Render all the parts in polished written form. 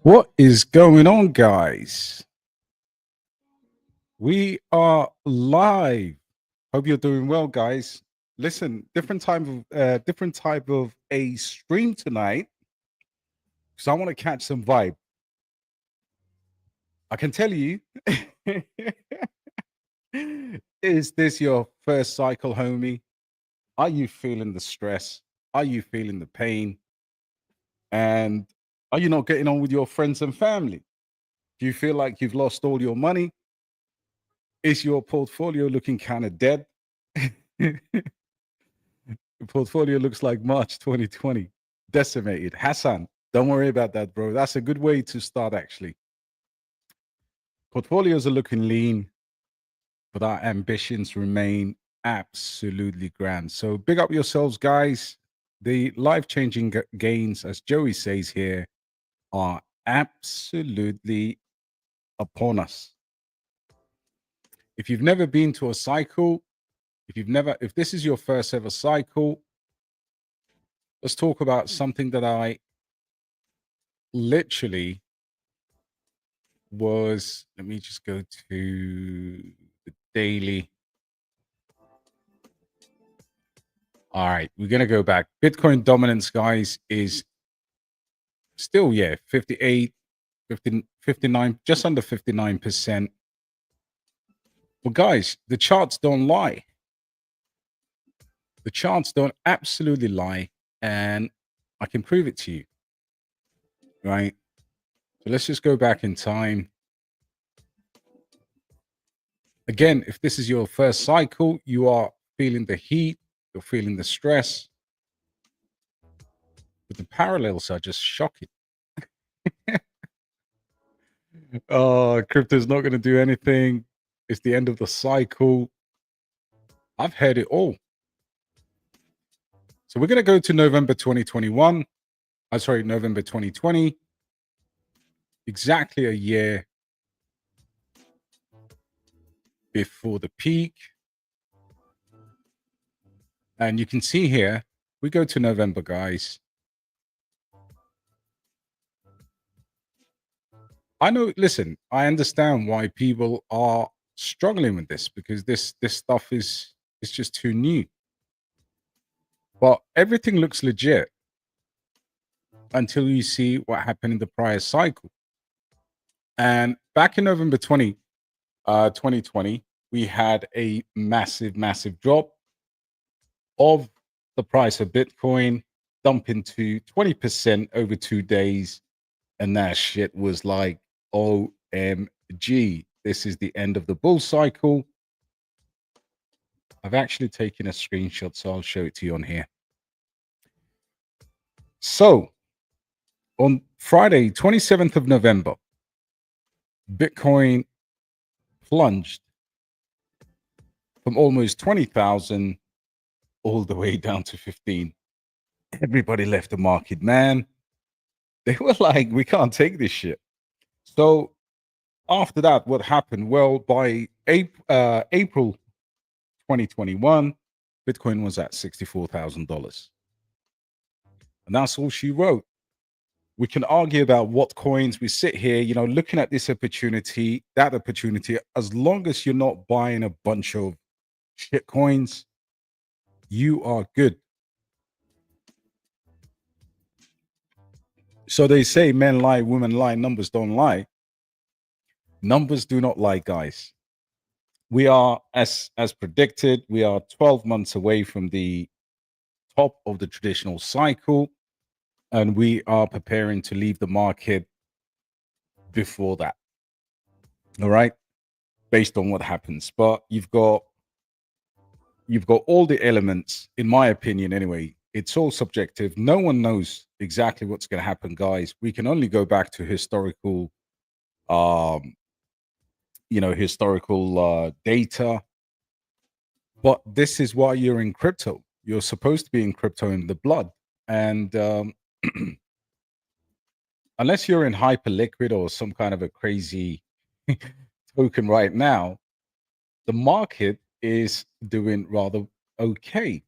What is going on, guys? We are live. Hope you're doing well, guys. Listen, different type of a stream tonight because I want to catch some vibe. I can tell you, is this your first cycle, homie? Are you feeling the stress? Are you feeling the pain? And are you not getting on with your friends and family? Do you feel like you've lost all your money? Is your portfolio looking kind of dead? Your portfolio looks like March 2020, decimated. Hassan, don't worry about that, bro. That's a good way to start, actually. Portfolios are looking lean, but our ambitions remain absolutely grand. So big up yourselves, guys. The life-changing gains, as Joey says here, are absolutely upon us. If you've never been to a cycle, if this is your first ever cycle, let's talk about something that I literally was. Let me just go to the daily. All right, we're going to go back. Bitcoin dominance, guys, is still, 58, 50, 59, just under 59%. But guys, the charts don't lie. The charts don't absolutely lie. And I can prove it to you, right? So let's just go back in time. Again, if this is your first cycle, you are feeling the heat, you're feeling the stress. But the parallels are just shocking. Crypto's not going to do anything. It's the end of the cycle. I've heard it all. So we're going to go to November 2021. November 2020. Exactly a year before the peak. And you can see here, we go to November, guys. I know, listen, I understand why people are struggling with this because this stuff is just too new. But everything looks legit until you see what happened in the prior cycle. And back in November 2020, we had a massive, massive drop of the price of Bitcoin, dumping to 20% over 2 days. And that shit was like, OMG, this is the end of the bull cycle. I've actually taken a screenshot, so I'll show it to you on here. So on Friday, 27th of November, Bitcoin plunged from almost 20,000 all the way down to 15. Everybody left the market, man. They were like, we can't take this shit. So after that, what happened? Well, by April 2021, Bitcoin was at $64,000. And that's all she wrote. We can argue about what coins we sit here, looking at this opportunity, that opportunity, as long as you're not buying a bunch of shit coins, you are good. So they say men lie, women lie, numbers don't lie. Numbers do not lie, guys. We are, as predicted, we are 12 months away from the top of the traditional cycle, and we are preparing to leave the market before that. All right, based on what happens. But you've got all the elements, in my opinion, anyway. It's all subjective. No one knows exactly what's going to happen, guys. We can only go back to historical data. But this is why you're in crypto. You're supposed to be in crypto in the blood. And unless you're in Hyperliquid or some kind of a crazy token right now, the market is doing rather okay.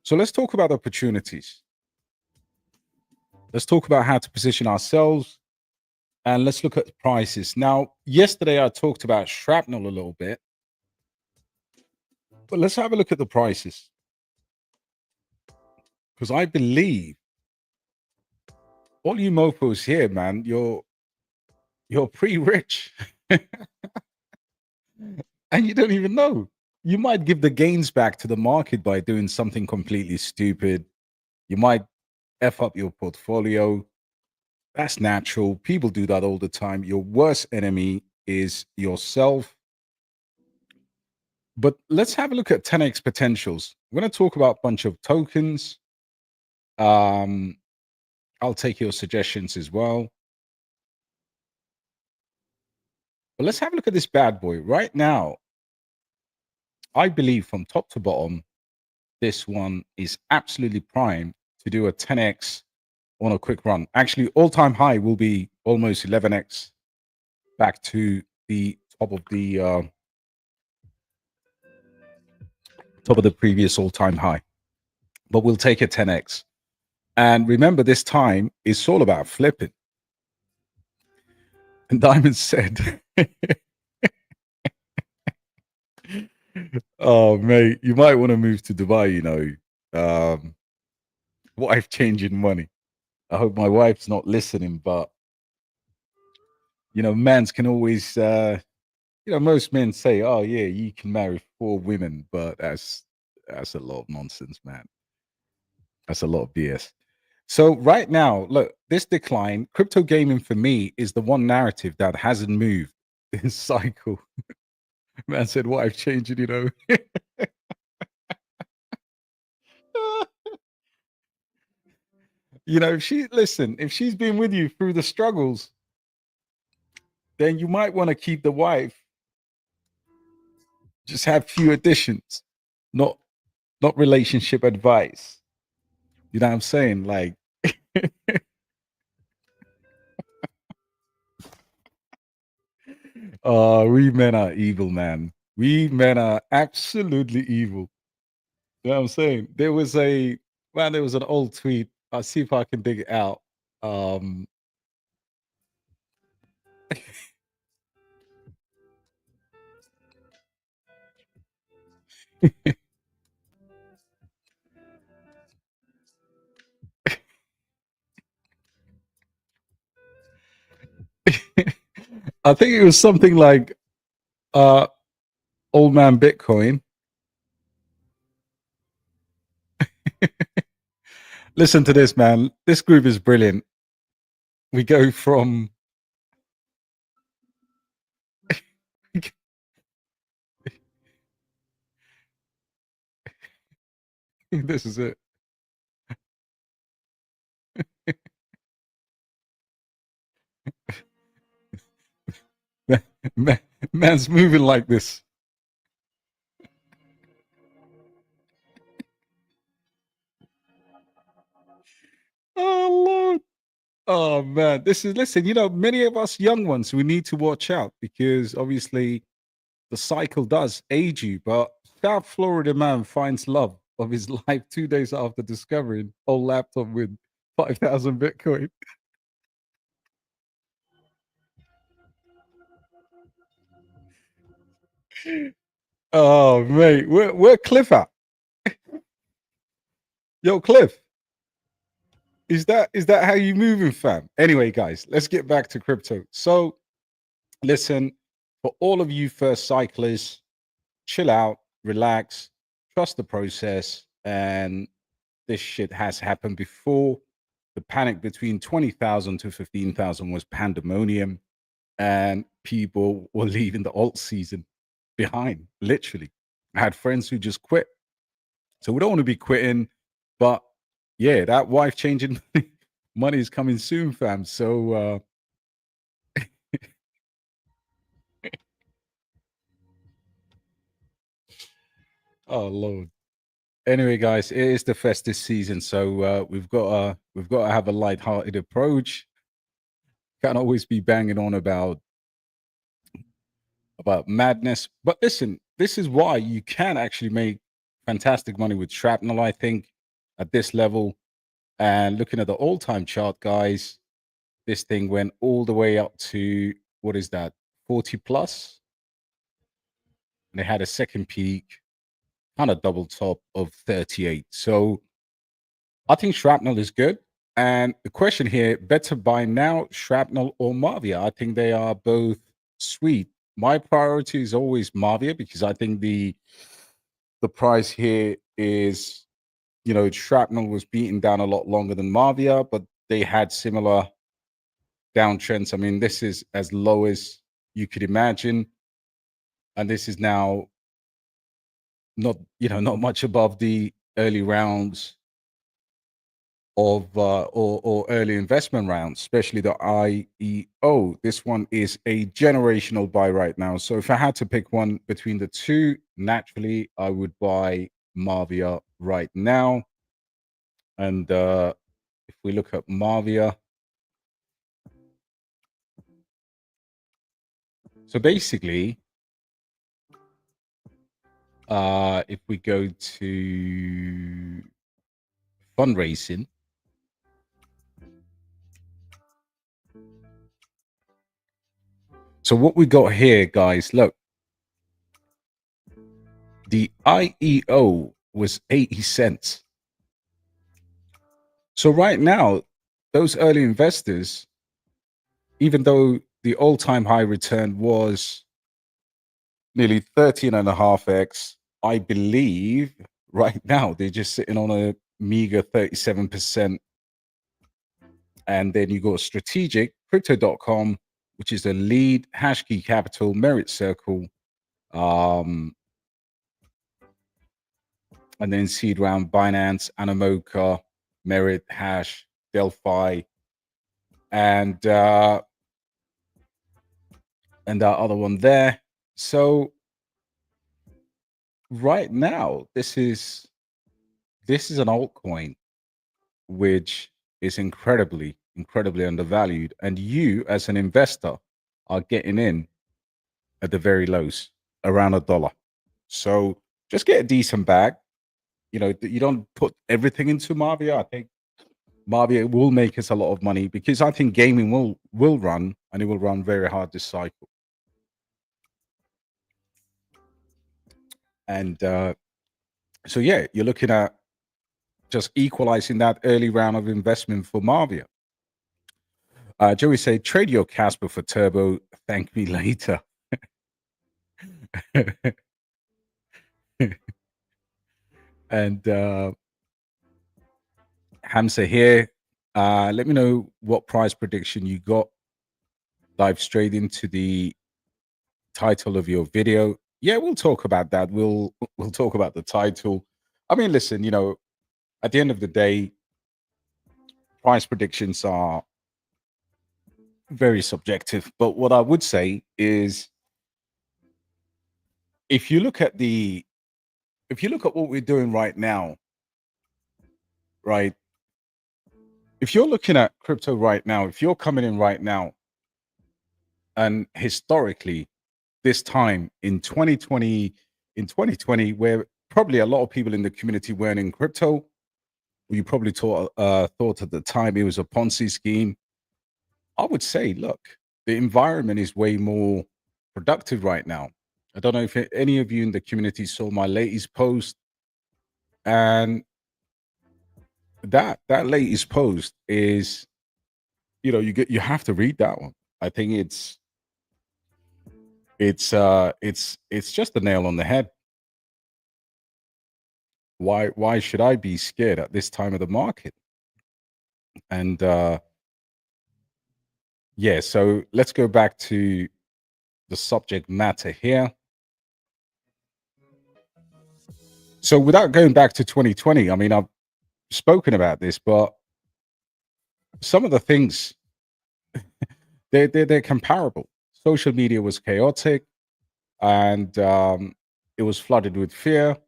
So let's talk about opportunities. Let's talk about how to position ourselves And let's look at prices. Now, yesterday I talked about shrapnel a little bit, but let's have a look at the prices. Because I believe all you mofos here, man, you're pretty rich. And you don't even know. You might give the gains back to the market by doing something completely stupid. You might F up your portfolio. That's natural. People do that all the time. Your worst enemy is yourself. But let's have a look at 10x potentials. We're going to talk about a bunch of tokens. I'll take your suggestions as well. But let's have a look at this bad boy. Right now, I believe from top to bottom, this one is absolutely primed to do a 10x on a quick run. Actually, all-time high will be almost 11x back to the top of the previous all-time high. But we'll take a 10x. And remember, this time it's all about flipping. And Diamond said, "Oh, mate, you might want to move to Dubai. You know, wife changing money. I hope my wife's not listening, but you know, mans can always, you know, most men say, "Oh, yeah, you can marry 4 women," but that's a lot of nonsense, man. That's a lot of BS. So right now, look, this decline, crypto gaming for me is the one narrative that hasn't moved in cycle. Man said, wife changing, you know. You know, if she's been with you through the struggles, then you might want to keep the wife. Just have few additions, not relationship advice. You know what I'm saying? Like, we men are evil, man. We men are absolutely evil. You know what I'm saying? There was an old tweet. I'll see if I can dig it out. Um, I think it was something like uh old man Bitcoin. Listen to this, man. This group is brilliant. We go from this is it. Man, man's moving like this. Oh Lord. Oh man. Listen, you know, many of us young ones, we need to watch out because obviously the cycle does age you, but South Florida man finds love of his life 2 days after discovering old laptop with 5,000 Bitcoin. Oh mate, where Cliff at? Yo, Cliff, is that how you moving, fam? Anyway, guys, let's get back to crypto. So listen, for all of you first cyclists, chill out, relax, trust the process, and this shit has happened before. The panic between 20,000 to 15,000 was pandemonium, and people were leaving the alt season behind, literally. I had friends who just quit. So we don't want to be quitting, but yeah, that wife changing money is coming soon, fam. So, oh Lord. Anyway, guys, it is the festive season, so we've got to have a light-hearted approach. Can't always be banging on about madness. But listen, this is why you can actually make fantastic money with shrapnel, I think, at this level. And looking at the all-time chart, guys, this thing went all the way up to, what is that, 40 plus? And they had a second peak, kind of double top of 38. So I think shrapnel is good. And the question here, better buy now, shrapnel or MAVIA? I think they are both sweet. My priority is always MAVIA because I think the price here is, shrapnel was beaten down a lot longer than MAVIA, but they had similar downtrends. I mean, this is as low as you could imagine, and this is now not much above the early rounds of or early investment rounds, especially the IEO. This one is a generational buy right now. So if I had to pick one between the two, naturally I would buy MAVIA right now. And if we look at MAVIA, so basically, if we go to fundraising, so what we got here, guys, look, the IEO was 80 cents. So right now, those early investors, even though the all-time high return was nearly 13.5x, I believe right now they're just sitting on a meager 37%. And then you go strategic, crypto.com, which is the lead, Hashkey Capital, Merit Circle, and then seed round, Binance, Animoca, Merit, Hash, Delphi, and that other one there. So right now, this is an altcoin which is incredibly undervalued, and you as an investor are getting in at the very lows, around $1. So just get a decent bag. You don't put everything into MAVIA. I think MAVIA will make us a lot of money because I think gaming will run, and it will run very hard this cycle. And so yeah, you're looking at just equalizing that early round of investment for MAVIA. Joey said, trade your Casper for Turbo. Thank me later. And Hamza here. Let me know what price prediction you got. Dive straight into the title of your video. Yeah, we'll talk about that. We'll talk about the title. I mean, listen, at the end of the day, price predictions are very subjective. But what I would say is, if you look at what we're doing right now, right? If you're looking at crypto right now, if you're coming in right now, and historically, this time in 2020, where probably a lot of people in the community weren't in crypto, you probably thought at the time it was a Ponzi scheme. I would say, look, the environment is way more productive right now. I don't know if any of you in the community saw my latest post, and that latest post is, you have to read that one. I think it's just the nail on the head. Why should I be scared at this time of the market? And yeah, so let's go back to the subject matter here. So without going back to 2020, I mean, I've spoken about this, but some of the things, they're comparable. Social media was chaotic, and it was flooded with fear.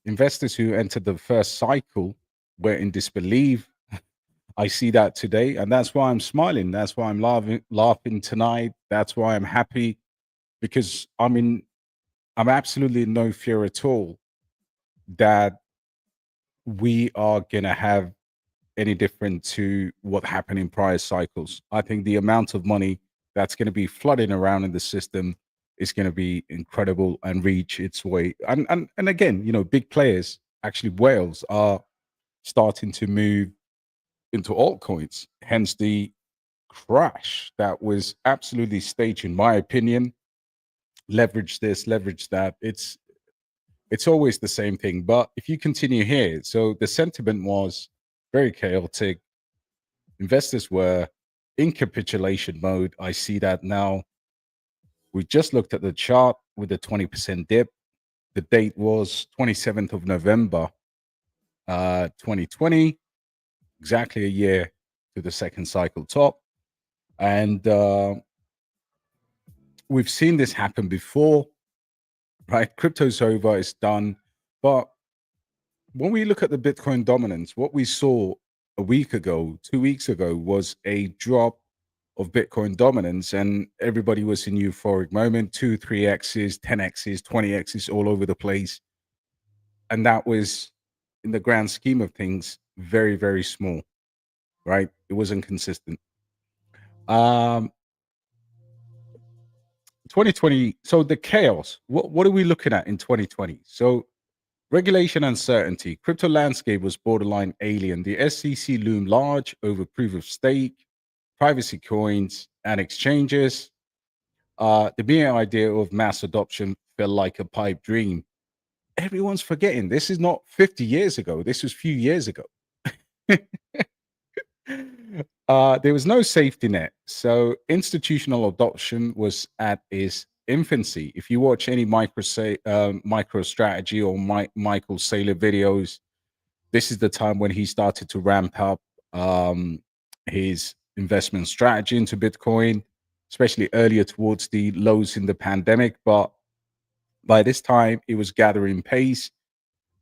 Investors who entered the first cycle were in disbelief. I see that today, and that's why I'm smiling. That's why I'm laughing tonight. That's why I'm happy, because I'm absolutely in no fear at all that we are gonna have any different to what happened in prior cycles. I think the amount of money that's going to be flooding around in the system is going to be incredible and reach its way. And again, big players, actually whales, are starting to move into altcoins. Hence the crash that was absolutely staged, in my opinion. Leverage this, leverage that. It's always the same thing. But if you continue here, so the sentiment was very chaotic. Investors were in capitulation mode. I see that now. We just looked at the chart with the 20% dip. The date was 27th of November, 2020, exactly a year to the second cycle top. And we've seen this happen before, right? Crypto's over, it's done. But when we look at the Bitcoin dominance, what we saw a week ago, 2 weeks ago, was a drop of Bitcoin dominance, and everybody was in euphoric moment, 2, 3x's, 10x's, 20x's all over the place. And that was, in the grand scheme of things, very, very small, right? It wasn't consistent. 2020, so the chaos, what are we looking at in 2020? So regulation uncertainty, crypto landscape was borderline alien. The SEC loomed large over proof of stake, privacy coins, and exchanges. The mere idea of mass adoption felt like a pipe dream. Everyone's forgetting this is not 50 years ago. This was a few years ago. There was no safety net. So institutional adoption was at its infancy. If you watch any micro strategy or Michael Saylor videos, this is the time when he started to ramp up his investment strategy into Bitcoin, especially earlier towards the lows in the pandemic. But by this time, it was gathering pace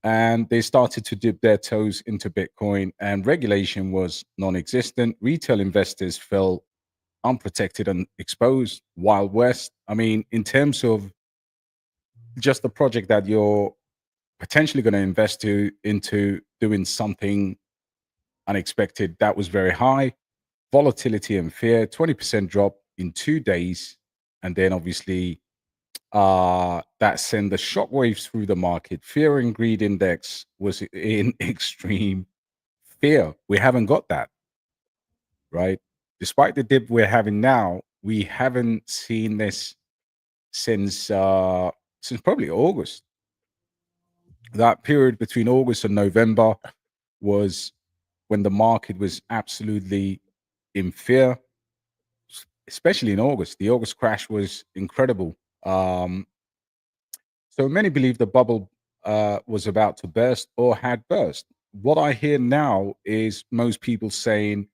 and they started to dip their toes into Bitcoin, and regulation was non-existent. Retail investors felt unprotected and exposed. Wild West. I mean, in terms of just the project that you're potentially going to invest into doing something unexpected, that was very high. Volatility and fear, 20% drop in 2 days, and then obviously that sent the shockwaves through the market. Fear and greed index was in extreme fear. We haven't got that, right? Despite the dip we're having now, we haven't seen this since probably August. That period between August and November was when the market was absolutely in fear, especially in August. The August crash was incredible. So many believe the bubble was about to burst or had burst. What I hear now is most people saying,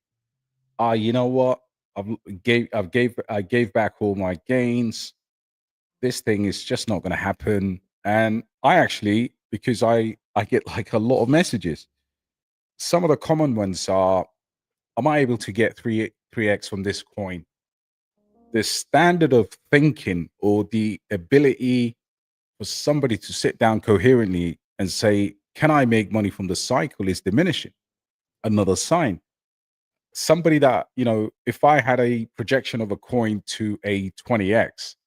you know what? I gave back all my gains. This thing is just not going to happen." And I actually, because I get like a lot of messages. Some of the common ones are, "Am I able to get 3x from this coin?" The standard of thinking or the ability for somebody to sit down coherently and say, "Can I make money from the cycle?" is diminishing. Another sign. Somebody that, if I had a projection of a coin to a 20x,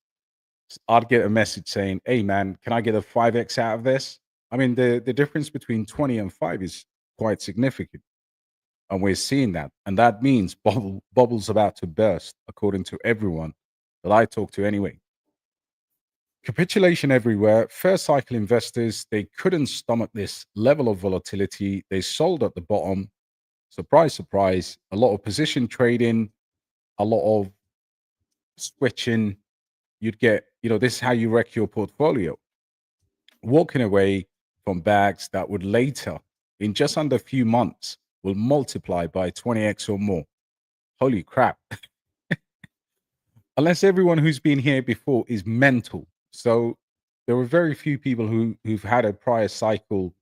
I'd get a message saying, "Hey man, can I get a 5x out of this?" I mean, the difference between 20 and 5 is quite significant. And we're seeing that. And that means bubble's about to burst, according to everyone that I talk to anyway. Capitulation everywhere. First cycle investors, they couldn't stomach this level of volatility. They sold at the bottom. Surprise, surprise. A lot of position trading, a lot of switching. You'd get, this is how you wreck your portfolio. Walking away from bags that would later, in just under a few months, will multiply by 20x or more. Holy crap. Unless everyone who's been here before is mental. So there were very few people who've had a prior cycle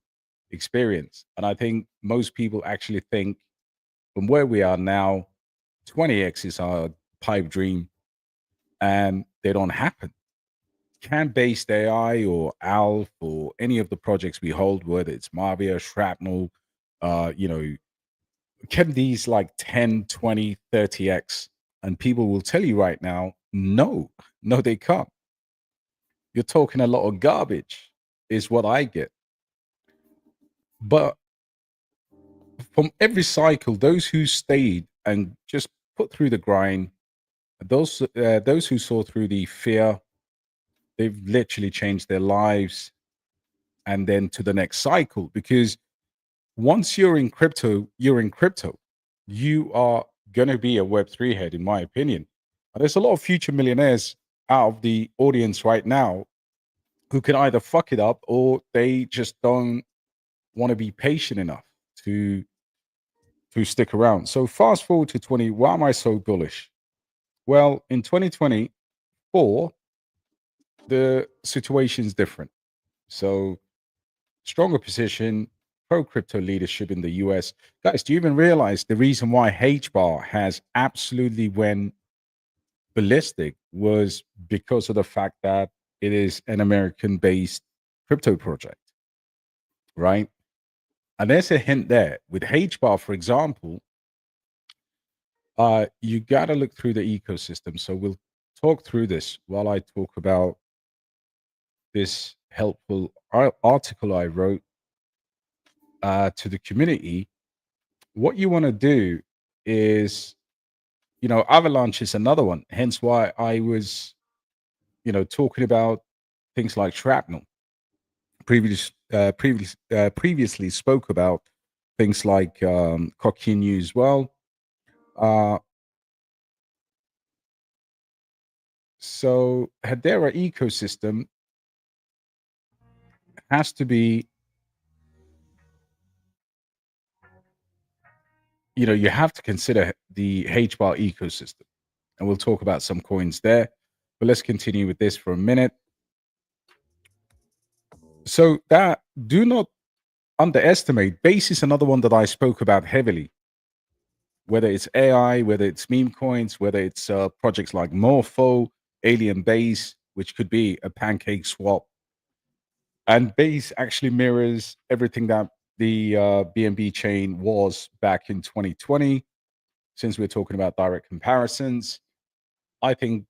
experience. And I think most people actually think from where we are now, 20x is our pipe dream, and they don't happen. Can BasedAI or Alf or any of the projects we hold, whether it's MAVIA, Shrapnel, can these like 10, 20, 30x? And people will tell you right now, no, they can't. You're talking a lot of garbage, is what I get. But from every cycle, those who stayed and just put through the grind, those who saw through the fear, they've literally changed their lives, and then to the next cycle. Because once you're in crypto, you're in crypto. You are going to be a Web3 head, in my opinion. And there's a lot of future millionaires out of the audience right now who can either fuck it up or they just don't want to be patient enough to stick around. So fast forward to 20. Why am I so bullish? Well, in 2024, the situation's different. So stronger position, pro crypto leadership in the US. Guys, do you even realize the reason why HBAR has absolutely went ballistic was because of the fact that it is an American based crypto project, right? And there's a hint there. With HBAR, for example, you got to look through the ecosystem. So we'll talk through this while I talk about this helpful article I wrote to the community. What you want to do is, Avalanche is another one. Hence why I was, talking about things like shrapnel. Previously spoke about things like Coquinu as well. So Hedera ecosystem has to be, you have to consider the HBAR ecosystem. And we'll talk about some coins there. But let's continue with this for a minute. So that do not underestimate. Base is another one that I spoke about heavily. Whether it's AI, whether it's meme coins, whether it's projects like Morpho, Alien Base, which could be a pancake swap. And Base actually mirrors everything that the BNB chain was back in 2020. Since we're talking about direct comparisons, I think,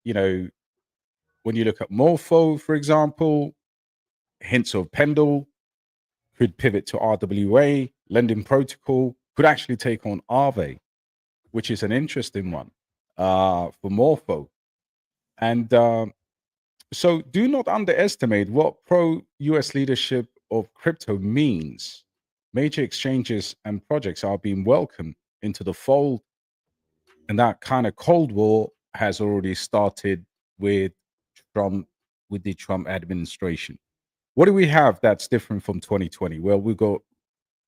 when you look at Morpho, for example, hints of Pendle could pivot to RWA, lending protocol could actually take on Aave, which is an interesting one for Morpho. And so do not underestimate what pro US leadership of crypto means. Major exchanges and projects are being welcomed into the fold. And that kind of Cold War has already started with the Trump administration. What do we have that's different from 2020? Well, we've got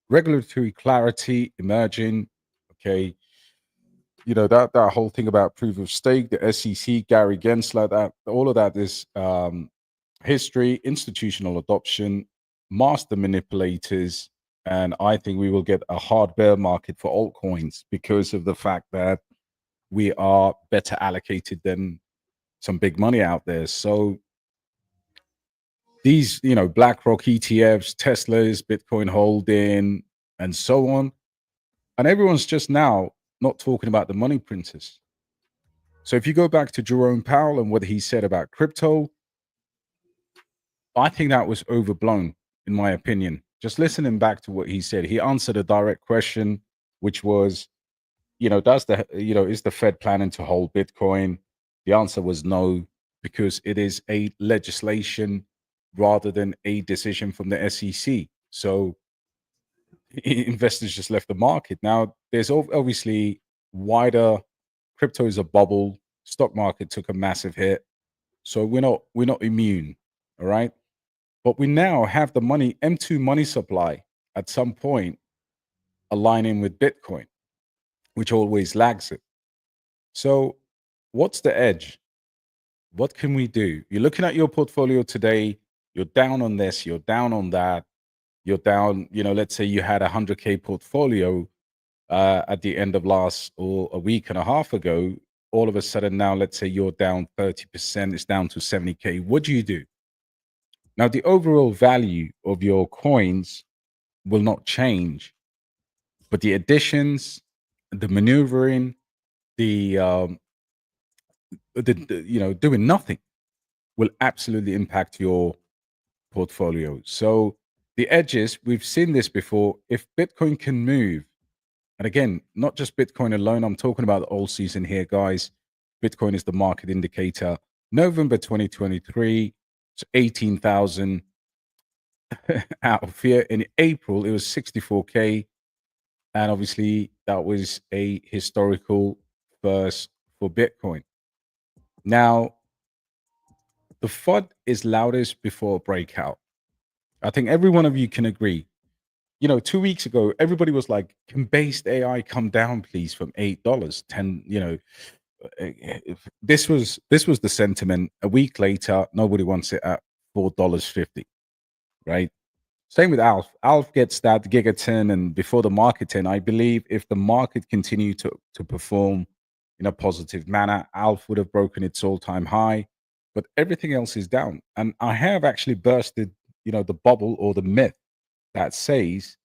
regulatory clarity emerging. Okay, that whole thing about proof of stake, the SEC, Gary Gensler, that all of that is history, institutional adoption, master manipulators, and I think we will get a hard bear market for altcoins because of the fact that we are better allocated than some big money out there. So these, BlackRock ETFs, Teslas, Bitcoin holding, and so on. And everyone's just now not talking about the money printers. So if you go back to Jerome Powell and what he said about crypto, I think that was overblown, in my opinion. Just listening back to what he said, he answered a direct question, which was, is the Fed planning to hold Bitcoin? The answer was no, because it is a legislation rather than a decision from the SEC. So investors just left the market. Now, there's obviously wider, crypto is a bubble. Stock market took a massive hit. So we're not immune. All right. But we now have the M2 money supply at some point aligning with Bitcoin, which always lags it. So what's the edge? What can we do? You're looking at your portfolio today, you're down on this, you're down on that, you're down, let's say you had a 100K portfolio at the end of last or a week and a half ago. All of a sudden now, let's say you're down 30%, it's down to 70K. What do you do? Now, the overall value of your coins will not change, But the additions, the maneuvering, the doing nothing will absolutely impact your portfolio. So the edges, we've seen this before. If Bitcoin can move, and again, not just Bitcoin alone, I'm talking about the all season here, guys. Bitcoin is the market indicator. November 2023, it's 18,000 out of fear. In April, it was 64K. And obviously, that was a historical first for Bitcoin. Now, the FUD is loudest before a breakout. I think every one of you can agree. 2 weeks ago, everybody was like, can based AI come down, please, from $8, 10, this was the sentiment. A week later, nobody wants it at $4.50, right? Same with Alf. Alf gets that gigaton, and before the market 10, I believe if the market continued to perform in a positive manner, Alf would have broken its all-time high, but everything else is down. And I have actually bursted, the bubble or the myth that says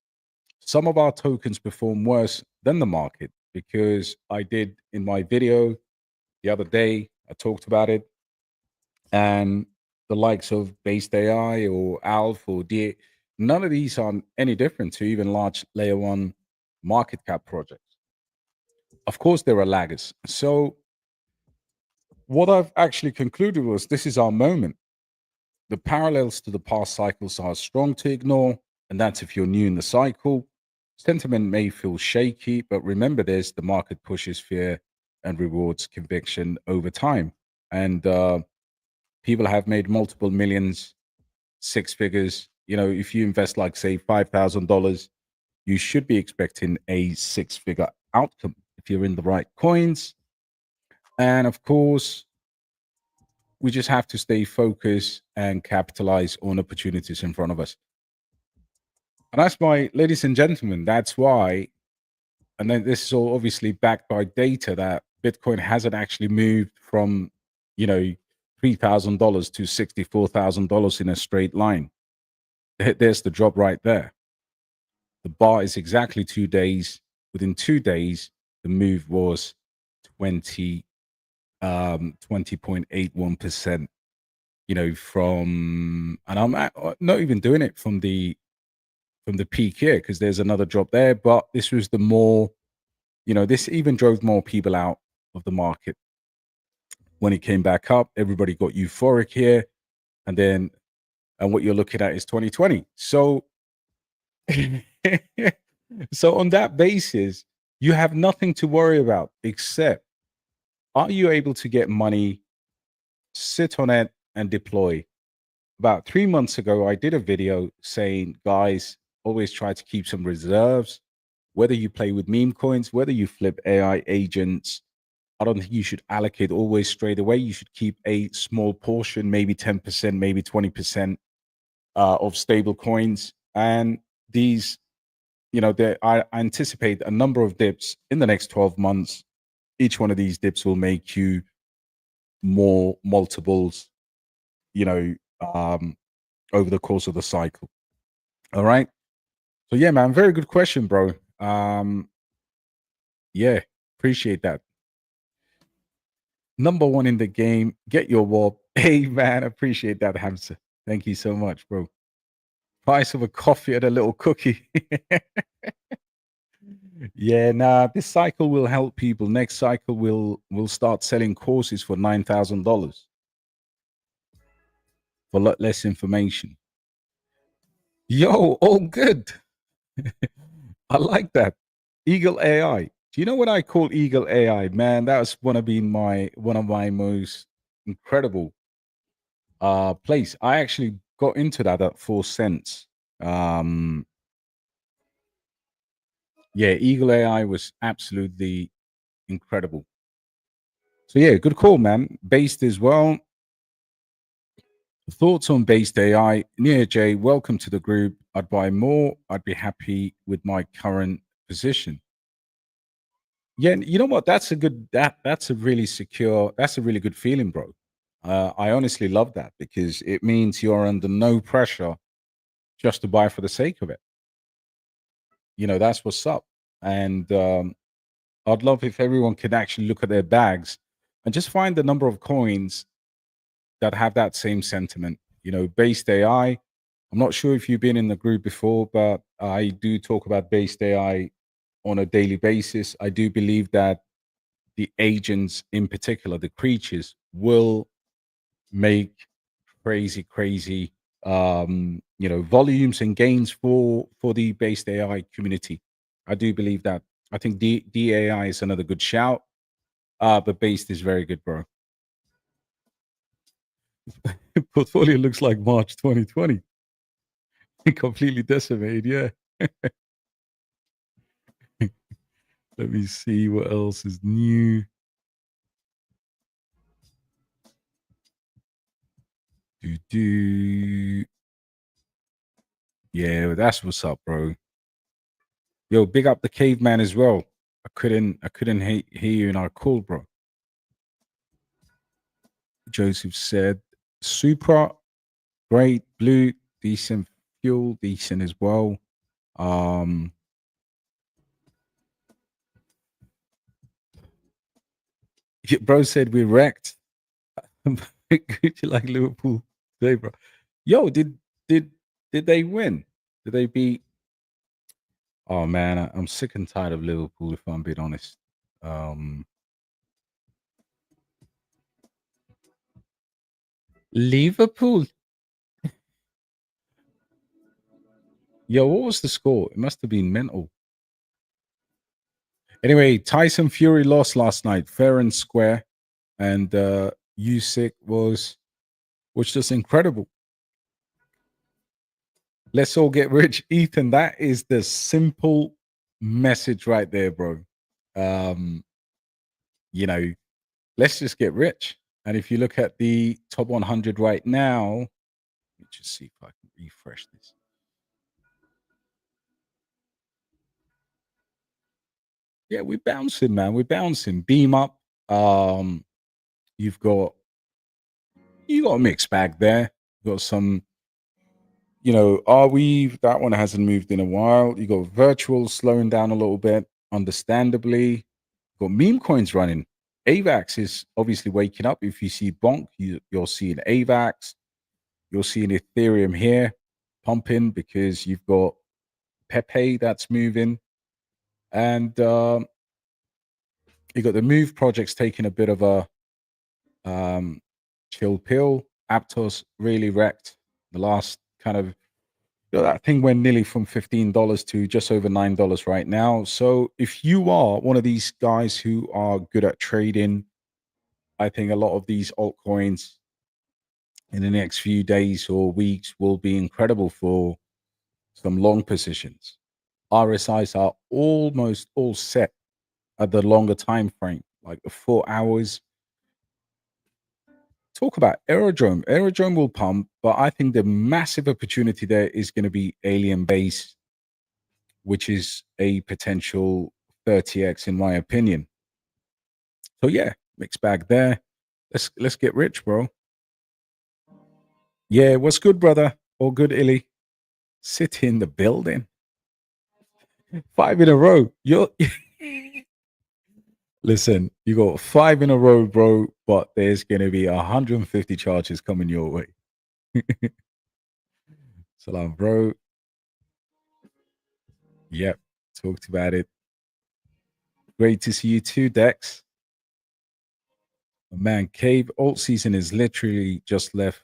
some of our tokens perform worse than the market, because I did in my video the other day, I talked about it, and the likes of BasedAI or Alf or D, none of these are any different to even large layer one market cap projects. Of course, there are laggers. So what I've actually concluded was this is our moment. The parallels to the past cycles are strong to ignore, and that's if you're new in the cycle. Sentiment may feel shaky, but remember this: the market pushes fear and rewards conviction over time. And people have made multiple millions, six figures. If you invest, like, say, $5,000, you should be expecting a six-figure outcome if you're in the right coins. And of course, we just have to stay focused and capitalize on opportunities in front of us. And that's why, ladies and gentlemen, that's why, and then this is all obviously backed by data, that Bitcoin hasn't actually moved from, $3,000 to $64,000 in a straight line. There's the drop right there. The bar is exactly 2 days. Within 2 days, the move was 20.81%, from, and I'm not even doing it from the peak here, because there's another drop there, but this was the more, this even drove more people out of the market. When it came back up, everybody got euphoric here, and what you're looking at is 2020. So so on that basis, you have nothing to worry about, except, are you able to get money, sit on it, and deploy? About 3 months ago, I did a video saying, guys, always try to keep some reserves. Whether you play with meme coins, whether you flip AI agents, I don't think you should allocate always straight away. You should keep a small portion, maybe 10%, maybe 20% of stable coins. And these, I anticipate a number of dips in the next 12 months. Each one of these dips will make you more multiples, over the course of the cycle. All right. So yeah, man, very good question, bro. Yeah, appreciate that. Number one in the game, get your warp. Hey, man, appreciate that, Hamza. Thank you so much, bro. Price of a coffee and a little cookie. Yeah, nah, this cycle will help people. Next cycle, we'll start selling courses for $9,000 for a lot less information. Yo, all good. I like that. Eagle AI. Do you know what I call Eagle AI? Man, that was one of my most incredible place. I actually got into that at 4 cents. Yeah, Eagle AI was absolutely incredible. So yeah, good call, man. Based as well. Thoughts on based AI? Nia J, welcome to the group. I'd buy more. I'd be happy with my current position. Yeah, you know what? That's a really secure. That's a really good feeling, bro. I honestly love that, because it means you're under no pressure just to buy for the sake of it. That's what's up. And I'd love if everyone could actually look at their bags and just find the number of coins that have that same sentiment. You know, based AI. I'm not sure if you've been in the group before, but I do talk about based AI on a daily basis. I do believe that the agents, in particular, the creatures, will make crazy, volumes and gains for the based AI community. I do believe that. I think DAI is another good shout, but based is very good, bro. Portfolio looks like March 2020. Completely decimated, yeah. Let me see what else is new. Yeah, that's what's up, bro. Yo, big up the caveman as well. I couldn't hear you in our call, bro. Joseph said Supra, great, blue, decent, fuel, decent as well. Um bro said we're wrecked. Good you like Liverpool today, bro. Yo, did did they win? Did they beat? Oh man, I'm sick and tired of Liverpool. If I'm being honest, um, Liverpool. Yo, what was the score? It must have been mental. Anyway, Tyson Fury lost last night, fair and square, and Usyk was just incredible. Let's all get rich, Ethan. That is the simple message right there, bro. Um, you know, let's just get rich. And if you look at the top 100 right now, let me just see if I can refresh this. Yeah, we're bouncing, man. We're bouncing. Beam up. Um, you've got a mixed bag there. You've got some, are we that one hasn't moved in a while. You got virtual slowing down a little bit, understandably. Got meme coins running. AVAX is obviously waking up. If you see Bonk, you're seeing AVAX. You're seeing Ethereum here pumping because you've got Pepe that's moving. And you got the Move projects taking a bit of a chill pill. Aptos really wrecked the last kind of that thing went nearly from $15 to just over $9 right now. So if you are one of these guys who are good at trading, I think a lot of these altcoins in the next few days or weeks will be incredible for some long positions. RSIs are almost all set at the longer time frame, like the 4 hours. Talk about Aerodrome. Aerodrome will pump, but I think the massive opportunity there is going to be Alien Base, which is a potential 30x in my opinion. So yeah, mixed bag there. Let's get rich, bro. Yeah, what's good, brother? All good, Illy. Sit in the building. 5 in a row. You're listen, you got 5 in a row, bro, but there's gonna be 150 charges coming your way. Salam, bro. Yep, talked about it. Great to see you too, Dex. Man, Cave alt season is literally just left.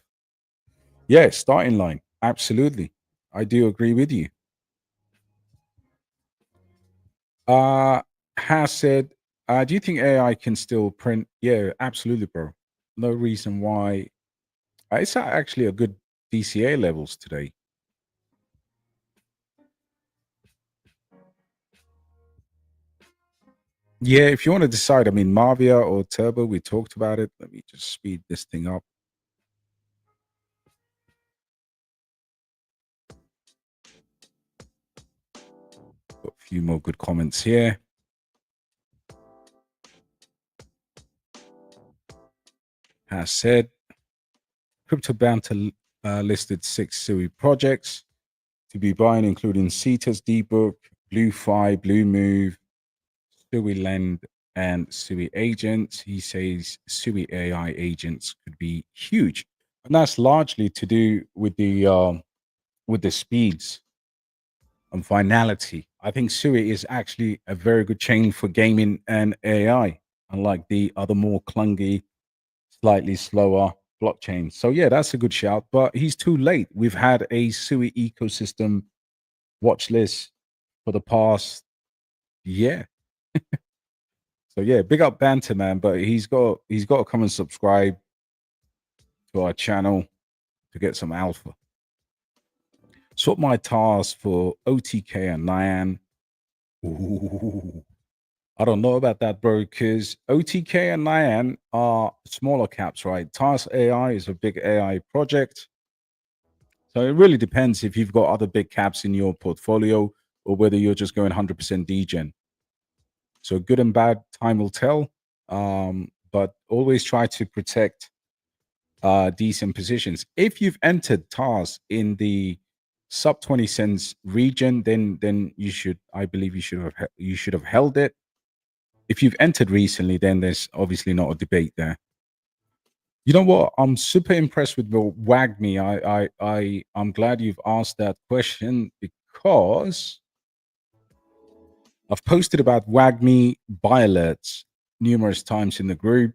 Yeah, starting line. Absolutely. I do agree with you. Has said, do you think AI can still print? Yeah, absolutely, bro. No reason why. It's actually a good DCA levels today. Yeah, if you want to decide, I mean, MAVIA or Turbo, we talked about it. Let me just speed this thing up. Got a few more good comments here. Has said, Crypto Banter listed 6 Sui projects to be buying, including Cetus, D-Book, BlueFi, Blue Move, Sui Lend, and Sui Agents. He says Sui AI agents could be huge, and that's largely to do with the speeds and finality. I think Sui is actually a very good chain for gaming and AI, unlike the other more clunky, slightly slower blockchains. So yeah, that's a good shout, but he's too late. We've had a Sui ecosystem watch list for the past year. So yeah, big up Banter Man, but he's got to come and subscribe to our channel to get some alpha. Swap my TARs for OTK and Nyan. Ooh, I don't know about that, bro, because OTK and Nyan are smaller caps, right? TARS AI is a big AI project. So it really depends if you've got other big caps in your portfolio or whether you're just going 100% degen. So good and bad, time will tell. But always try to protect decent positions. If you've entered TARS in the sub 20 cents region, then you should, I believe, you should have held it. If you've entered recently, then there's obviously not a debate there. You know what? I'm super impressed with the WAGMI. I'm glad you've asked that question because I've posted about WAGMI buy alerts numerous times in the group.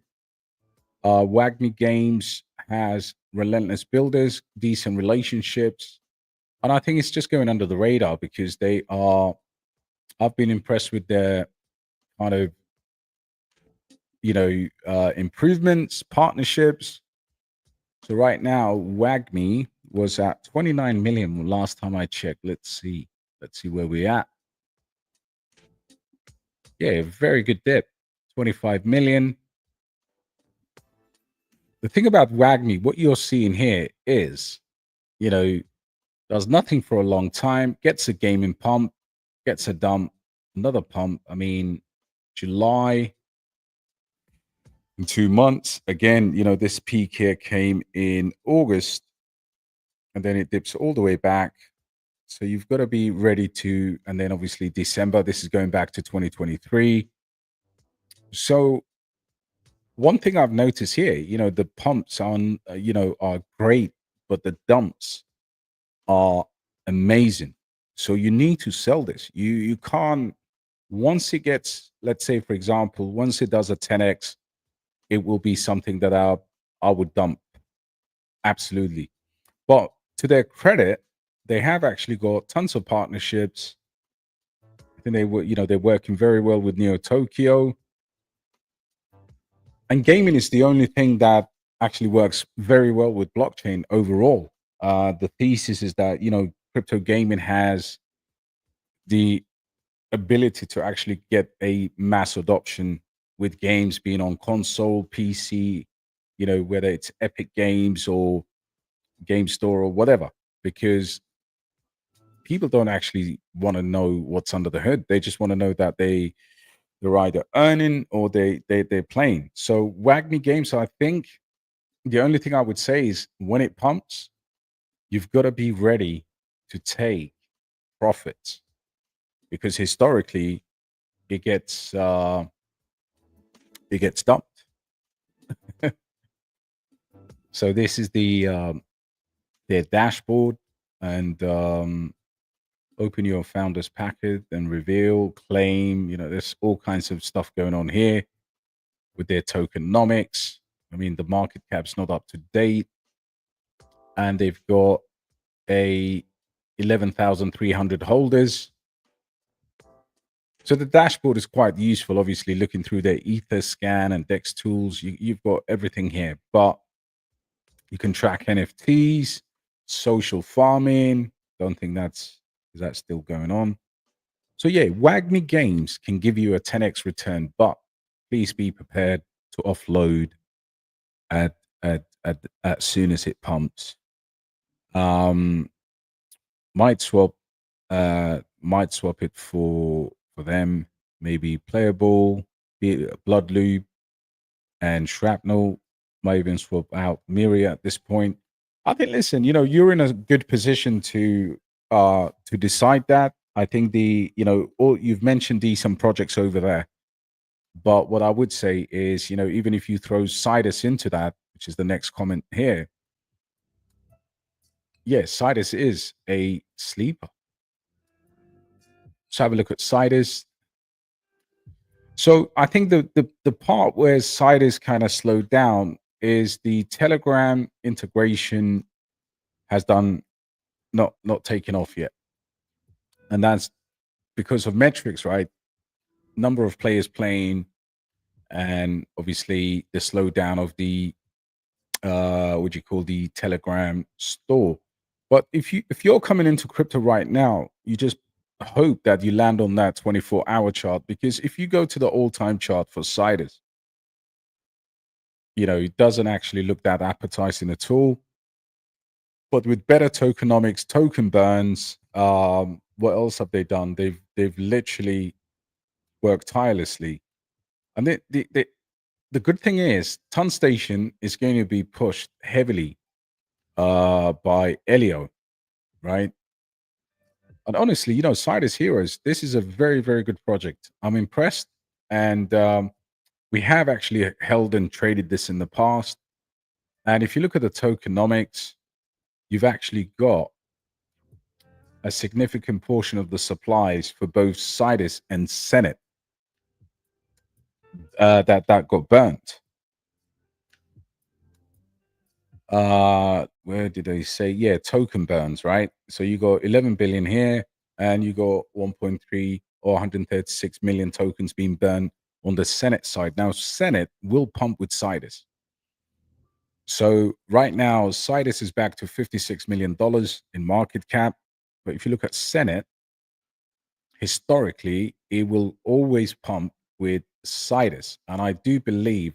WAGMI Games has relentless builders, decent relationships, and I think it's just going under the radar because they are. I've been impressed with their kind of improvements, partnerships. So right now, WAGMI was at 29 million last time I checked. Let's see where we're at. Yeah, very good dip, 25 million. The thing about WAGMI, what you're seeing here is, does nothing for a long time, gets a gaming pump, gets a dump, another pump. I mean, July in 2 months. Again, this peak here came in August and then it dips all the way back. So you've got to be ready to, and then obviously December, this is going back to 2023. So one thing I've noticed here, the pumps are great, but the dumps are amazing. So you need to sell this. You can't, once it gets, let's say for example, once it does a 10x, it will be something that I would dump. Absolutely. But to their credit, they have actually got tons of partnerships. I think they're working very well with Neo Tokyo. And gaming is the only thing that actually works very well with blockchain overall. The thesis is that, crypto gaming has the ability to actually get a mass adoption with games being on console, PC, whether it's Epic Games or Game Store or whatever, because people don't actually want to know what's under the hood. They just want to know that they're either earning or they're playing. So WAGMI Games, I think the only thing I would say is when it pumps, you've got to be ready to take profits because historically it gets dumped. So this is their dashboard, and open your founder's packet and reveal, claim. There's all kinds of stuff going on here with their tokenomics. I mean, the market cap's not up to date, and they've got a 11,300 holders. So the dashboard is quite useful. Obviously, looking through their Ether scan and DEX tools, you've got everything here. But you can track NFTs, social farming. Don't think is that still going on? So yeah, WAGMI Games can give you a 10x return, but please be prepared to offload at soon as it pumps. Might swap it for them. Maybe Playable, Blood Loop, and Shrapnel. Might even swap out MAVIA at this point. I think. Listen, you're in a good position to decide that. I think all you've mentioned decent projects over there. But what I would say is, even if you throw Cidus into that, which is the next comment here, yes, Cidus is a sleeper. So have a look at Cidus. So I think the part where Cidus kind of slowed down is the Telegram integration has done not taken off yet, and that's because of metrics, right? Number of players playing, and obviously the slowdown of the what do you call the Telegram store. But if you're coming into crypto right now, you just hope that you land on that 24-hour chart, because if you go to the all-time chart for Cidus, it doesn't actually look that appetizing at all. But with better tokenomics, token burns, what else have they done? They've literally worked tirelessly. And the good thing is, Ton Station is going to be pushed heavily by Elio, right? And honestly, Cidus Heroes, this is a very, very good project. I'm impressed. And we have actually held and traded this in the past. And if you look at the tokenomics, you've actually got a significant portion of the supplies for both Cidus and Senate that got burnt. Where did they say? Yeah, token burns, right? So you got 11 billion here, and you got 1.3 or 136 million tokens being burned on the Senate side. Now, Senate will pump with Cidus. So right now, Cidus is back to $56 million in market cap. But if you look at Senate, historically, it will always pump with Cidus. And I do believe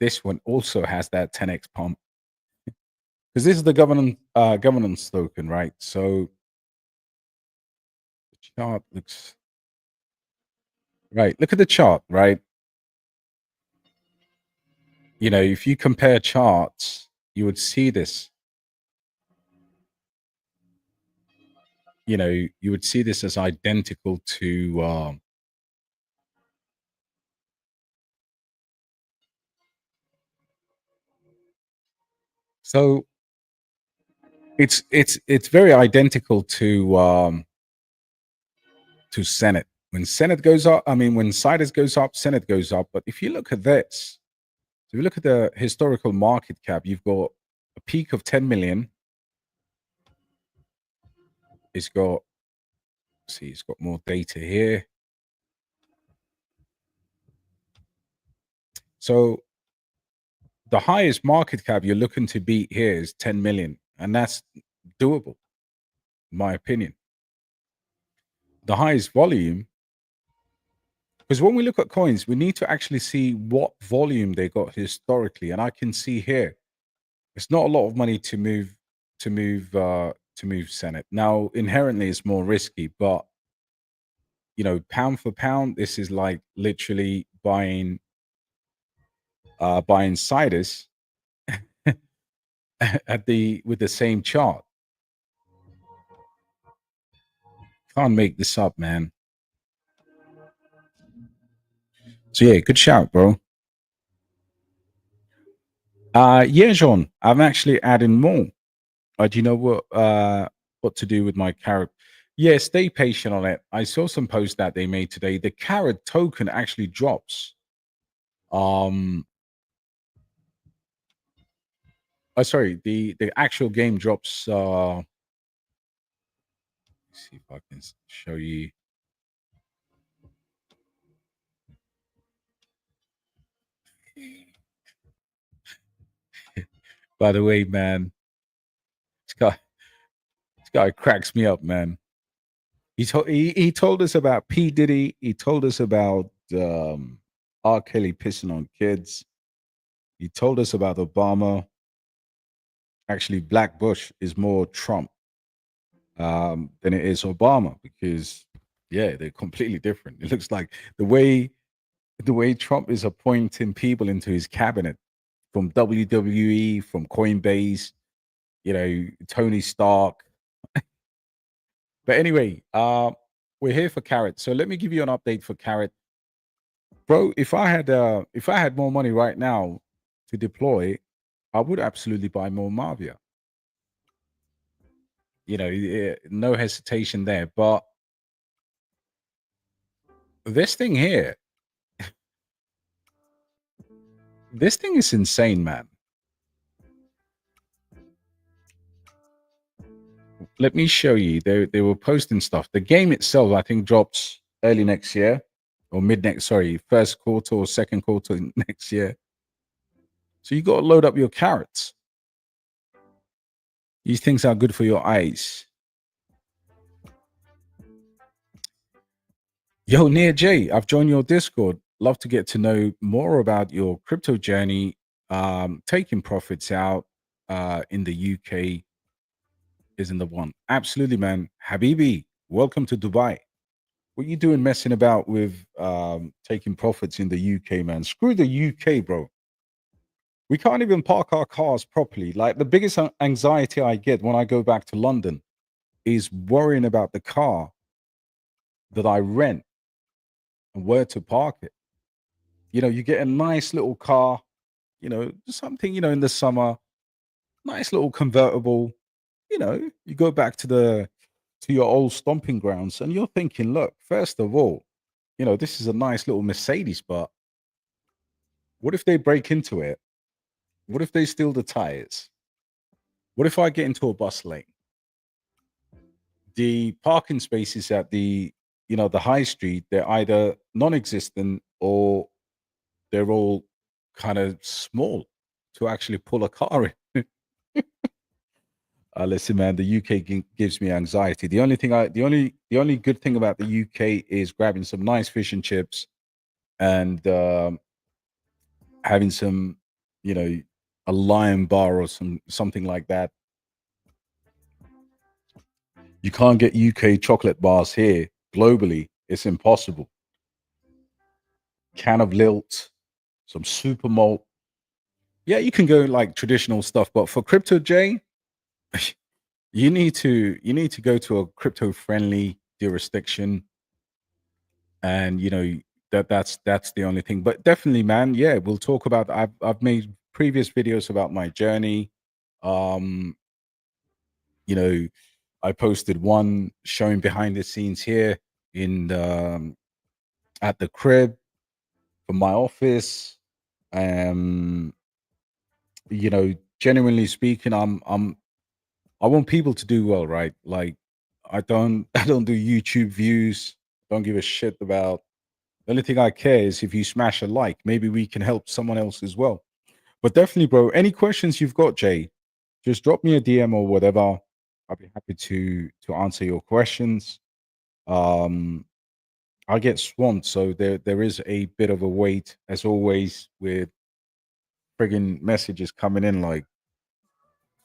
this one also has that 10x pump, because this is the governance token, right? So the chart looks right. Look at the chart, right? If you compare charts, you would see this. You would see this as identical to so it's very identical to Senate. When Senate goes up, I mean, when Cidus goes up, Senate goes up. But if you look at this, so if you look at the historical market cap, you've got a peak of 10 million. It's got, see, it's got more data here. So the highest market cap you're looking to beat here is 10 million, and that's doable, in my opinion. The highest volume, because when we look at coins, we need to actually see what volume they got historically, and I can see here it's not a lot of money to move Senate. Now, inherently, it's more risky, but pound for pound, this is like literally buying Cidus with the same chart. Can't make this up, man. So yeah, good shout, bro. Yeah, John, I'm actually adding more. Do you know what to do with my carrot? Yeah, stay patient on it. I saw some posts that they made today. The carrot token actually drops. Sorry, the actual game drops. Let's see if I can show you. By the way, man, this guy cracks me up, man. He told us about P Diddy. He told us about R. Kelly pissing on kids. He told us about Obama. Actually, Black Bush is more Trump than it is Obama, because yeah, they're completely different. It looks like the way Trump is appointing people into his cabinet from WWE, from Coinbase, Tony Stark. But anyway, we're here for Carrot. So let me give you an update for Carrot. Bro, if I had more money right now to deploy, I would absolutely buy more MAVIA. No hesitation there. But this thing here, this thing is insane, man. Let me show you. They were posting stuff. The game itself, I think, drops early next year or mid next. Sorry, first quarter or second quarter next year. So you got to load up your carrots. These things are good for your eyes. Yo, Near J, I've joined your Discord. Love to get to know more about your crypto journey, taking profits out in the UK isn't the one. Absolutely, man. Habibi, welcome to Dubai. What you doing messing about with taking profits in the UK, man? Screw the UK, bro. We can't even park our cars properly. Like the biggest anxiety I get when I go back to London is worrying about the car that I rent and where to park it. You get a nice little car, something, in the summer, nice little convertible, you go back to your old stomping grounds and you're thinking, look, first of all, this is a nice little Mercedes, but what if they break into it? What if they steal the tires? What if I get into a bus lane? The parking spaces at the high street, they're either non-existent or they're all kind of small to actually pull a car in. Listen, man, the UK gives me anxiety. The only good thing about the UK is grabbing some nice fish and chips and having some, a Lion bar or something like that. You can't get UK chocolate bars here globally. It's impossible. Can of Lilt, some super malt. Yeah, you can go like traditional stuff, but for crypto J, you need to go to a crypto friendly jurisdiction, and that's the only thing. But definitely, man, yeah, we'll talk about. I've made previous videos about my journey. Um, you know, I posted one showing behind the scenes here in at the crib from my office. Um, Genuinely speaking, I want people to do well, right? Like I don't do YouTube views. Don't give a shit about. The only thing I care is if you smash a like, maybe we can help someone else as well. But definitely, bro, any questions you've got, Jay, just drop me a DM or whatever. I'll be happy to answer your questions. Um, I get swamped, so there is a bit of a wait, as always, with frigging messages coming in. Like,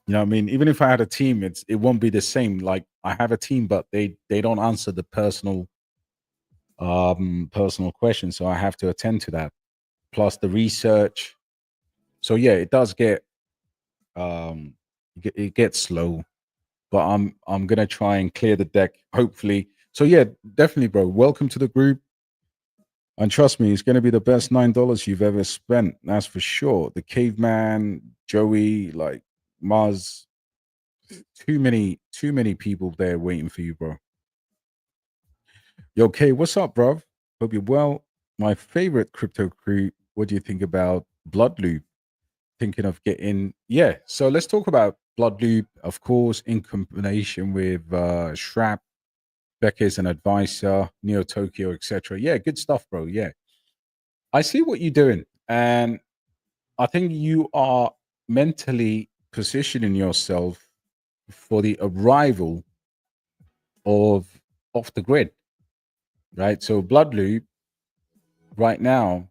what I mean? Even if I had a team, it won't be the same. Like, I have a team, but they don't answer the personal questions, so I have to attend to that. Plus the research. So yeah, it does get it gets slow, but I'm gonna try and clear the deck, hopefully. So yeah, definitely, bro. Welcome to the group. And trust me, it's going to be the best $9 you've ever spent. That's for sure. The caveman, Joey, like Mars, too many people there waiting for you, bro. Yo, Kay, what's up, bro? Hope you're well. My favorite crypto crew. What do you think about Bloodloop? Thinking of getting, yeah. So let's talk about Bloodloop, of course, in combination with Shrap, Becca is an advisor, Neo Tokyo, etc. Yeah, good stuff, bro. Yeah. I see what you're doing. And I think you are mentally positioning yourself for the arrival of off the grid, right? So Bloodloop right now,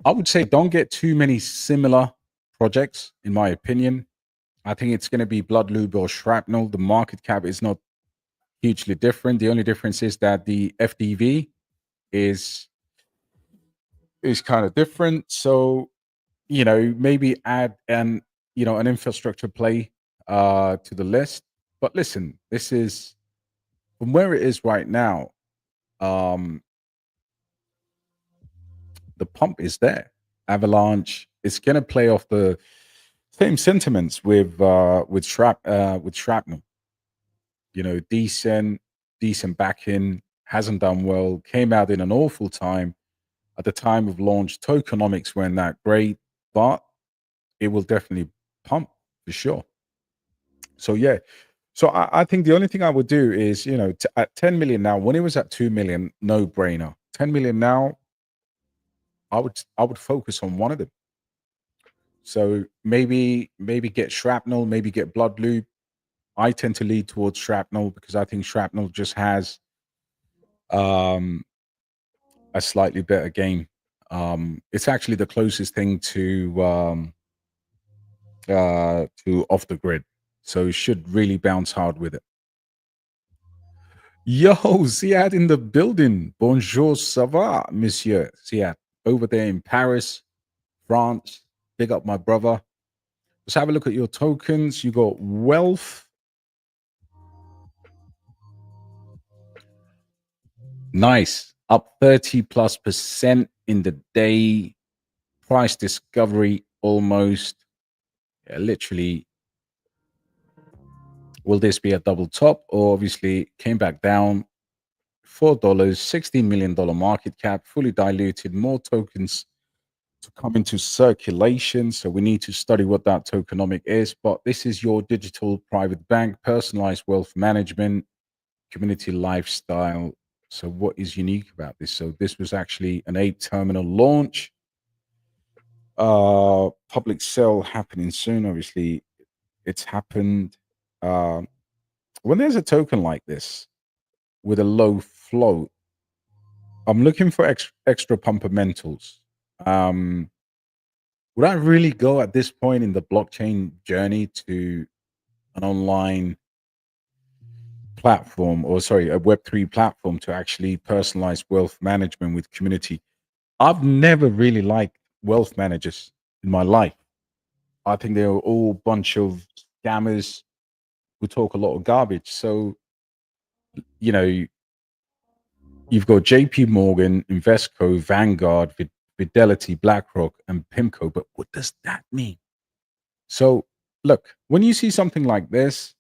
I would say don't get too many similar projects, in my opinion. I think it's going to be Bloodloop or Shrapnel. The market cap is not hugely different. The only difference is that the FDV is kind of different. So maybe add an infrastructure play to the list. But listen, this is from where it is right now. Um, the pump is there. Avalanche. It's going to play off the same sentiments with shrapnel. You know, decent backing, hasn't done well, came out in an awful time at the time of launch. Tokenomics weren't that great, but it will definitely pump for sure. So yeah, so I think the only thing I would do is, you know, at 10 million now, when it was at 2 million, no brainer. 10 million now, I would focus on one of them. So maybe get shrapnel, maybe get blood loop. I tend to lead towards shrapnel because I think shrapnel just has um a slightly better game. It's actually the closest thing to off the grid. So it should really bounce hard with it. Yo, Ziad in the building. Bonjour, ça va, monsieur? Ziad, over there in Paris, France. Big up my brother. Let's have a look at your tokens. You got wealth. Nice. Up 30+% in the day. Price discovery almost. Yeah, literally. Will this be a double top? Or obviously came back down. $4, $16 million market cap, fully diluted, more tokens to come into circulation. So we need to study what that tokenomic is. But this is your digital private bank, personalized wealth management, community lifestyle. So what is unique about this? So this was actually an 8 terminal launch. Public sale happening soon. Obviously, it's happened. Uh, when there's a token like this with a low float, I'm looking for extra pumpermentals. Um, would I really go at this point in the blockchain journey to an online platform, or sorry, a Web3 platform to actually personalize wealth management with community? I've never really liked wealth managers in my life. I think they're all a bunch of scammers who talk a lot of garbage. So, you know, you've got JP Morgan, Invesco, Vanguard, Fidelity, BlackRock, and PIMCO. But what does that mean? So, look, when you see something like this,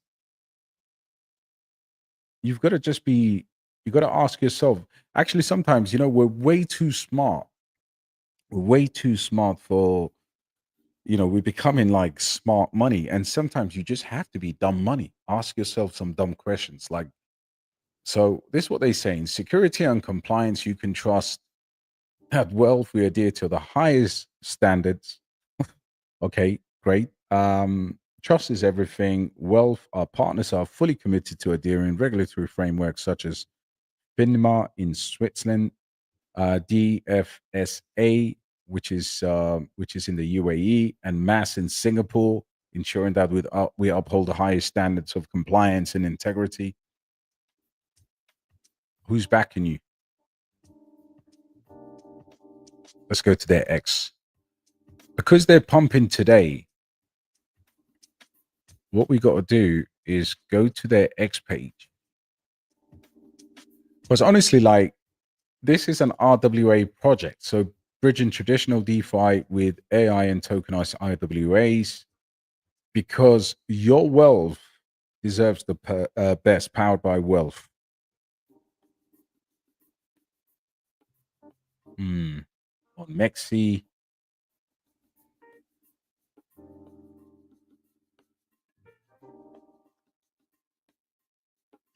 you've got to just be, you've got to ask yourself, actually, sometimes, you know, we're way too smart. We're way too smart for, you know, we're becoming like smart money. And sometimes you just have to be dumb money. Ask yourself some dumb questions. Like, so this is what they say in security and compliance, you can trust. At Wealth, we adhere to the highest standards. Okay, great. Trust is everything. Wealth, our partners are fully committed to adhering regulatory frameworks such as FINMA in Switzerland, DFSA, which is in the UAE, and MAS in Singapore, ensuring that we uphold the highest standards of compliance and integrity. Who's backing you? Let's go to their X. Because they're pumping today, what we got to do is go to their X page. Because honestly, like, this is an RWA project. So bridging traditional DeFi with AI and tokenized IWAs, because your wealth deserves the best, powered by wealth. On Mexi.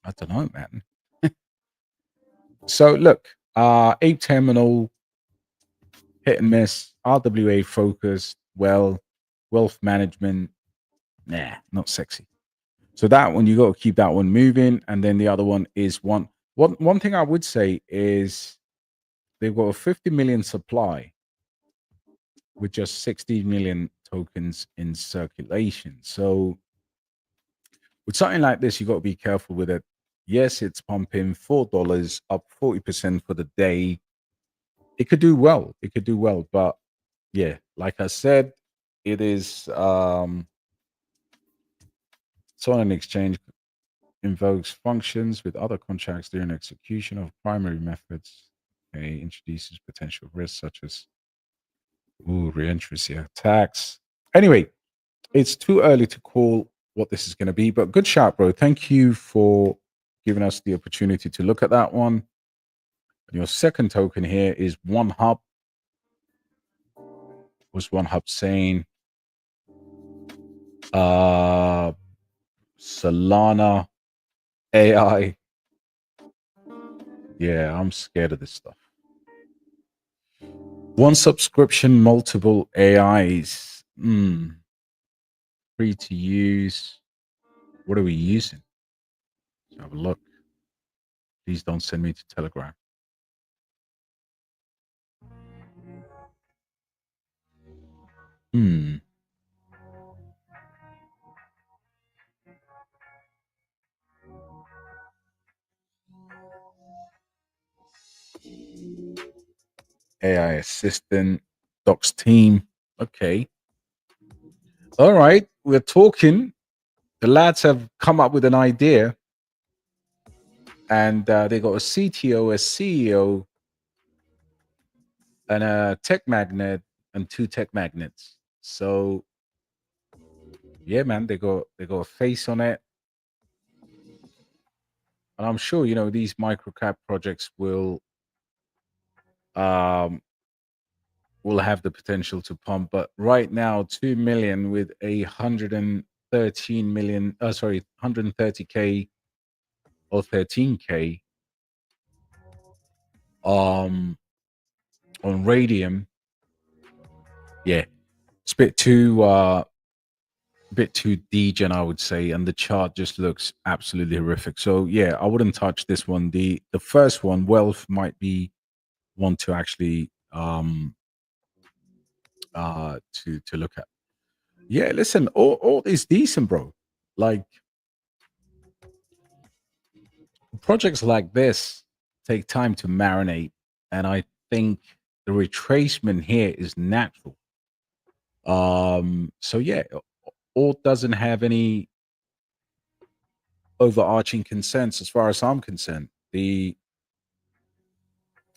I don't know, man. So look, 8 terminal, hit and miss, RWA focused, wealth management. Nah, not sexy. So that one, you got to keep that one moving. And then the other one is one thing I would say is they've got a 50 million supply with just 60 million tokens in circulation. So with something like this, you got to be careful with it. Yes, it's pumping $4, up 40% for the day. It could do well. It could do well. But yeah, like I said, it is it's on an exchange invokes functions with other contracts during execution of primary methods. Okay, introduces potential risks such as reentrancy attacks. Anyway, it's too early to call what this is going to be, but good shout, bro. Thank you for giving us the opportunity to look at that one. And your second token here is One Hub. What's One Hub saying? Solana AI. Yeah, I'm scared of this stuff. One subscription, multiple AIs. Free to use. What are we using? Let's have a look. Please don't send me to Telegram. AI assistant, Doc's team. Okay. All right. We're talking. The lads have come up with an idea, and they got a CTO, a CEO, and a tech magnet, and 2 tech magnets. So, yeah, man, they got a face on it, and I'm sure these microcap projects will have the potential to pump. But right now, 2 million with 113 million. 130K or 13K on Radium. Yeah, it's a bit too degen, I would say, and the chart just looks absolutely horrific. So yeah, I wouldn't touch this one. The first one, Wealth, might be one to actually to look at. Yeah, listen, all is decent, bro. Like, projects like this take time to marinate, and I think the retracement here is natural. So yeah, Alt doesn't have any overarching concerns as far as I'm concerned.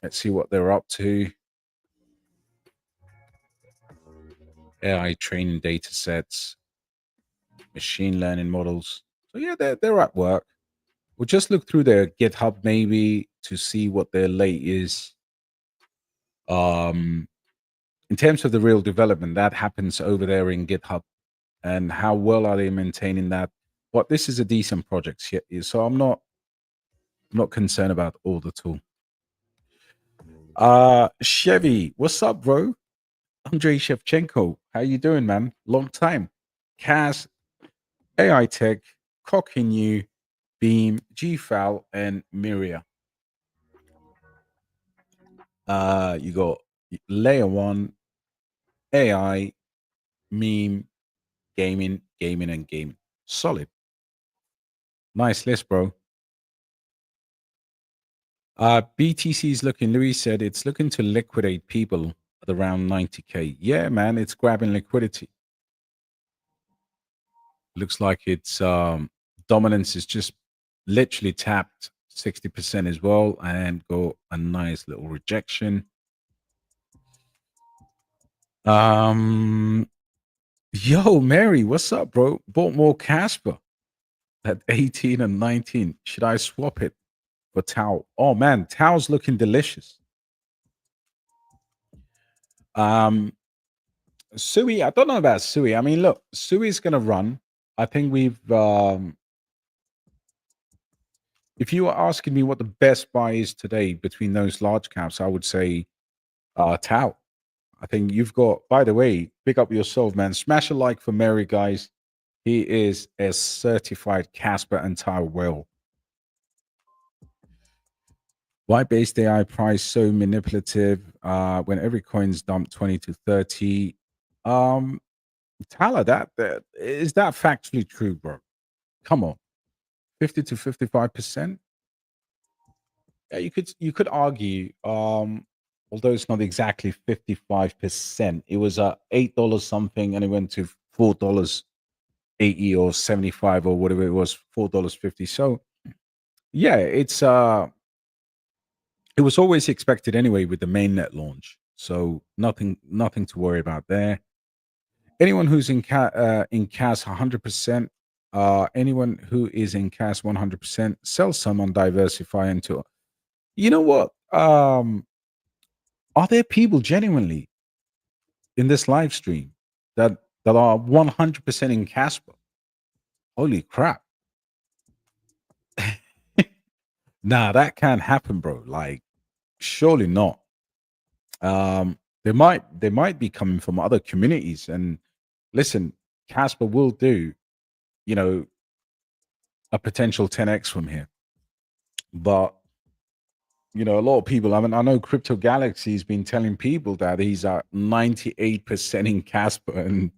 Let's see what they're up to. AI training data sets, machine learning models. So yeah, they're at work. We'll just look through their GitHub maybe to see what their late is. In terms of the real development, that happens over there in GitHub, and how well are they maintaining that? But this is a decent project, so I'm not concerned about all the tool. Chevy, what's up, bro? Andrei Shevchenko, how you doing, man? Long time. Kaz, AITECH, Cockinu, Beam, GFAL, and MAVIA. You got Layer 1, AI, meme, gaming, and gaming. Solid. Nice list, bro. BTC is looking, Louis said, it's looking to liquidate people at around 90K. Yeah, man, it's grabbing liquidity. Looks like its dominance is just literally tapped 60% as well, and got a nice little rejection. Yo, Mary, what's up, bro? Bought more Casper at 18 and 19. Should I swap it for Tau? Oh man, Tau's looking delicious. Sui, I don't know about Sui. I mean, look, Sui's gonna run. I think we've if you were asking me what the best buy is today between those large caps, I would say Tau. I think you've got, by the way, pick up yourself, man. Smash a like for Mary, guys. He is a certified Casper and Tau whale. Why BasedAI price so manipulative when every coin's dumped 20 to 30? Tala, that is that factually true, bro? Come on. 50 to 55%? Yeah, you could argue, although it's not exactly 55%, it was $8 something and it went to $4 80 or 75 or whatever it was, $4.50. So yeah, it was always expected anyway with the mainnet launch. So nothing to worry about there. Anyone who's in CAS 100%, anyone who is in CAS 100%, sell some on diversify into. You know what? Are there people genuinely in this live stream that are 100% in Casper? Holy crap! Nah, that can't happen, bro. Like, surely not. They might be coming from other communities. And listen, Casper will do, you know, a potential 10x from here. But a lot of people. I mean, I know Crypto Galaxy's been telling people that he's at 98% in Casper and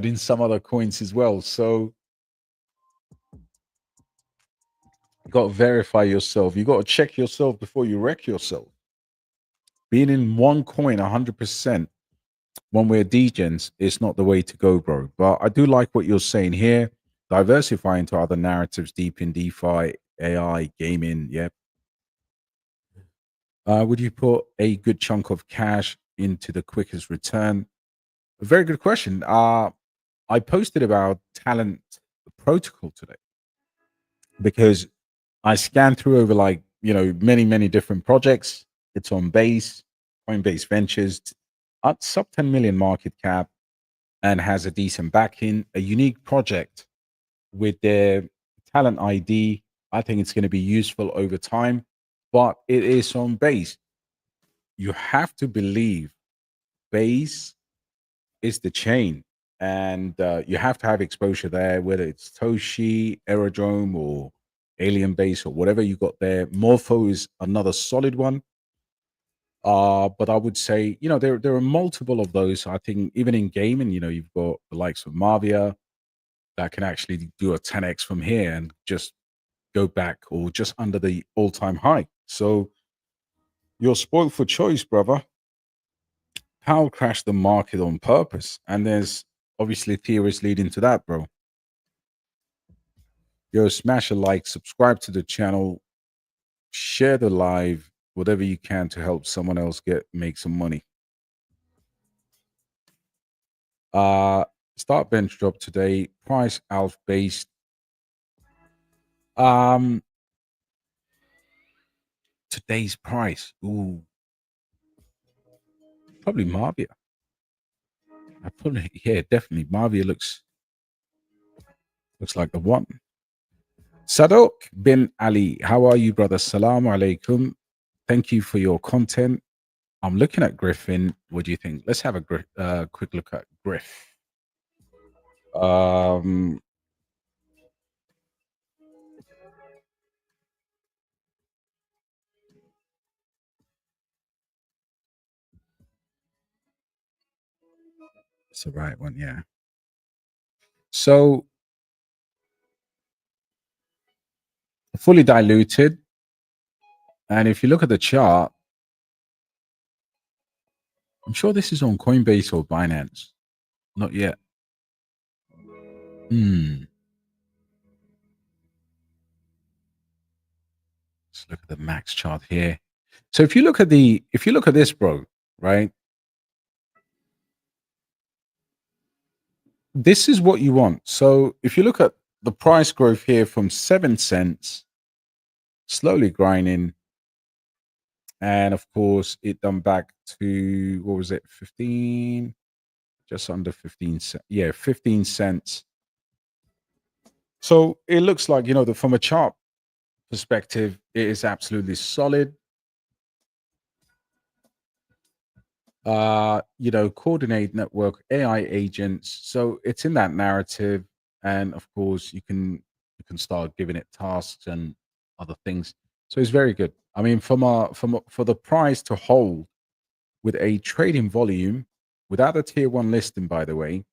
in some other coins as well. So you got to verify yourself. You got to check yourself before you wreck yourself. Being in one coin 100% when we're degens is not the way to go, bro. But I do like what you're saying here. Diversify into other narratives deep in DeFi, AI, gaming. Yep. Would you put a good chunk of cash into the quickest return? A very good question. I posted about talent protocol today because I scanned through over many different projects. It's on Base, Coinbase Ventures, at sub 10 million market cap, and has a decent backing, a unique project with their talent ID. I think it's going to be useful over time, but it is on Base. You have to believe Base is the chain, and you have to have exposure there, whether it's Toshi, Aerodrome, or Alien Base, or whatever you got there. Morpho is another solid one. But I would say, there are multiple of those. I think even in gaming, you've got the likes of Mavia that can actually do a 10x from here and just go back or just under the all-time high. So you're spoiled for choice, brother. Powell crashed the market on purpose, and there's obviously theories leading to that, bro. Yo, smash a like, subscribe to the channel, share the live, whatever you can to help someone else make some money. Start bench drop today. Price alpha based. Today's price. Ooh, probably Mavia. Yeah, definitely. Mavia looks like the one. Sadok bin Ali, how are you, brother? Salaam alaikum. Thank you for your content. I'm looking at Griffin. What do you think? Let's have a quick look at Griff. It's the right one, yeah. So fully diluted. And if you look at the chart, I'm sure this is on Coinbase or Binance. Not yet. Let's look at the max chart here. So if you look at this, bro, right? This is what you want. So if you look at the price growth here from 7 cents, slowly grinding, and of course it done back to, what was it, 15, just under 15 cents. Yeah, 15 cents. So it looks like, from a chart perspective, it is absolutely solid. Coordinate network, AI agents. So it's in that narrative, and of course you can start giving it tasks and other things. So it's very good. I mean, for the price to hold with a trading volume without a tier one listing, by the way,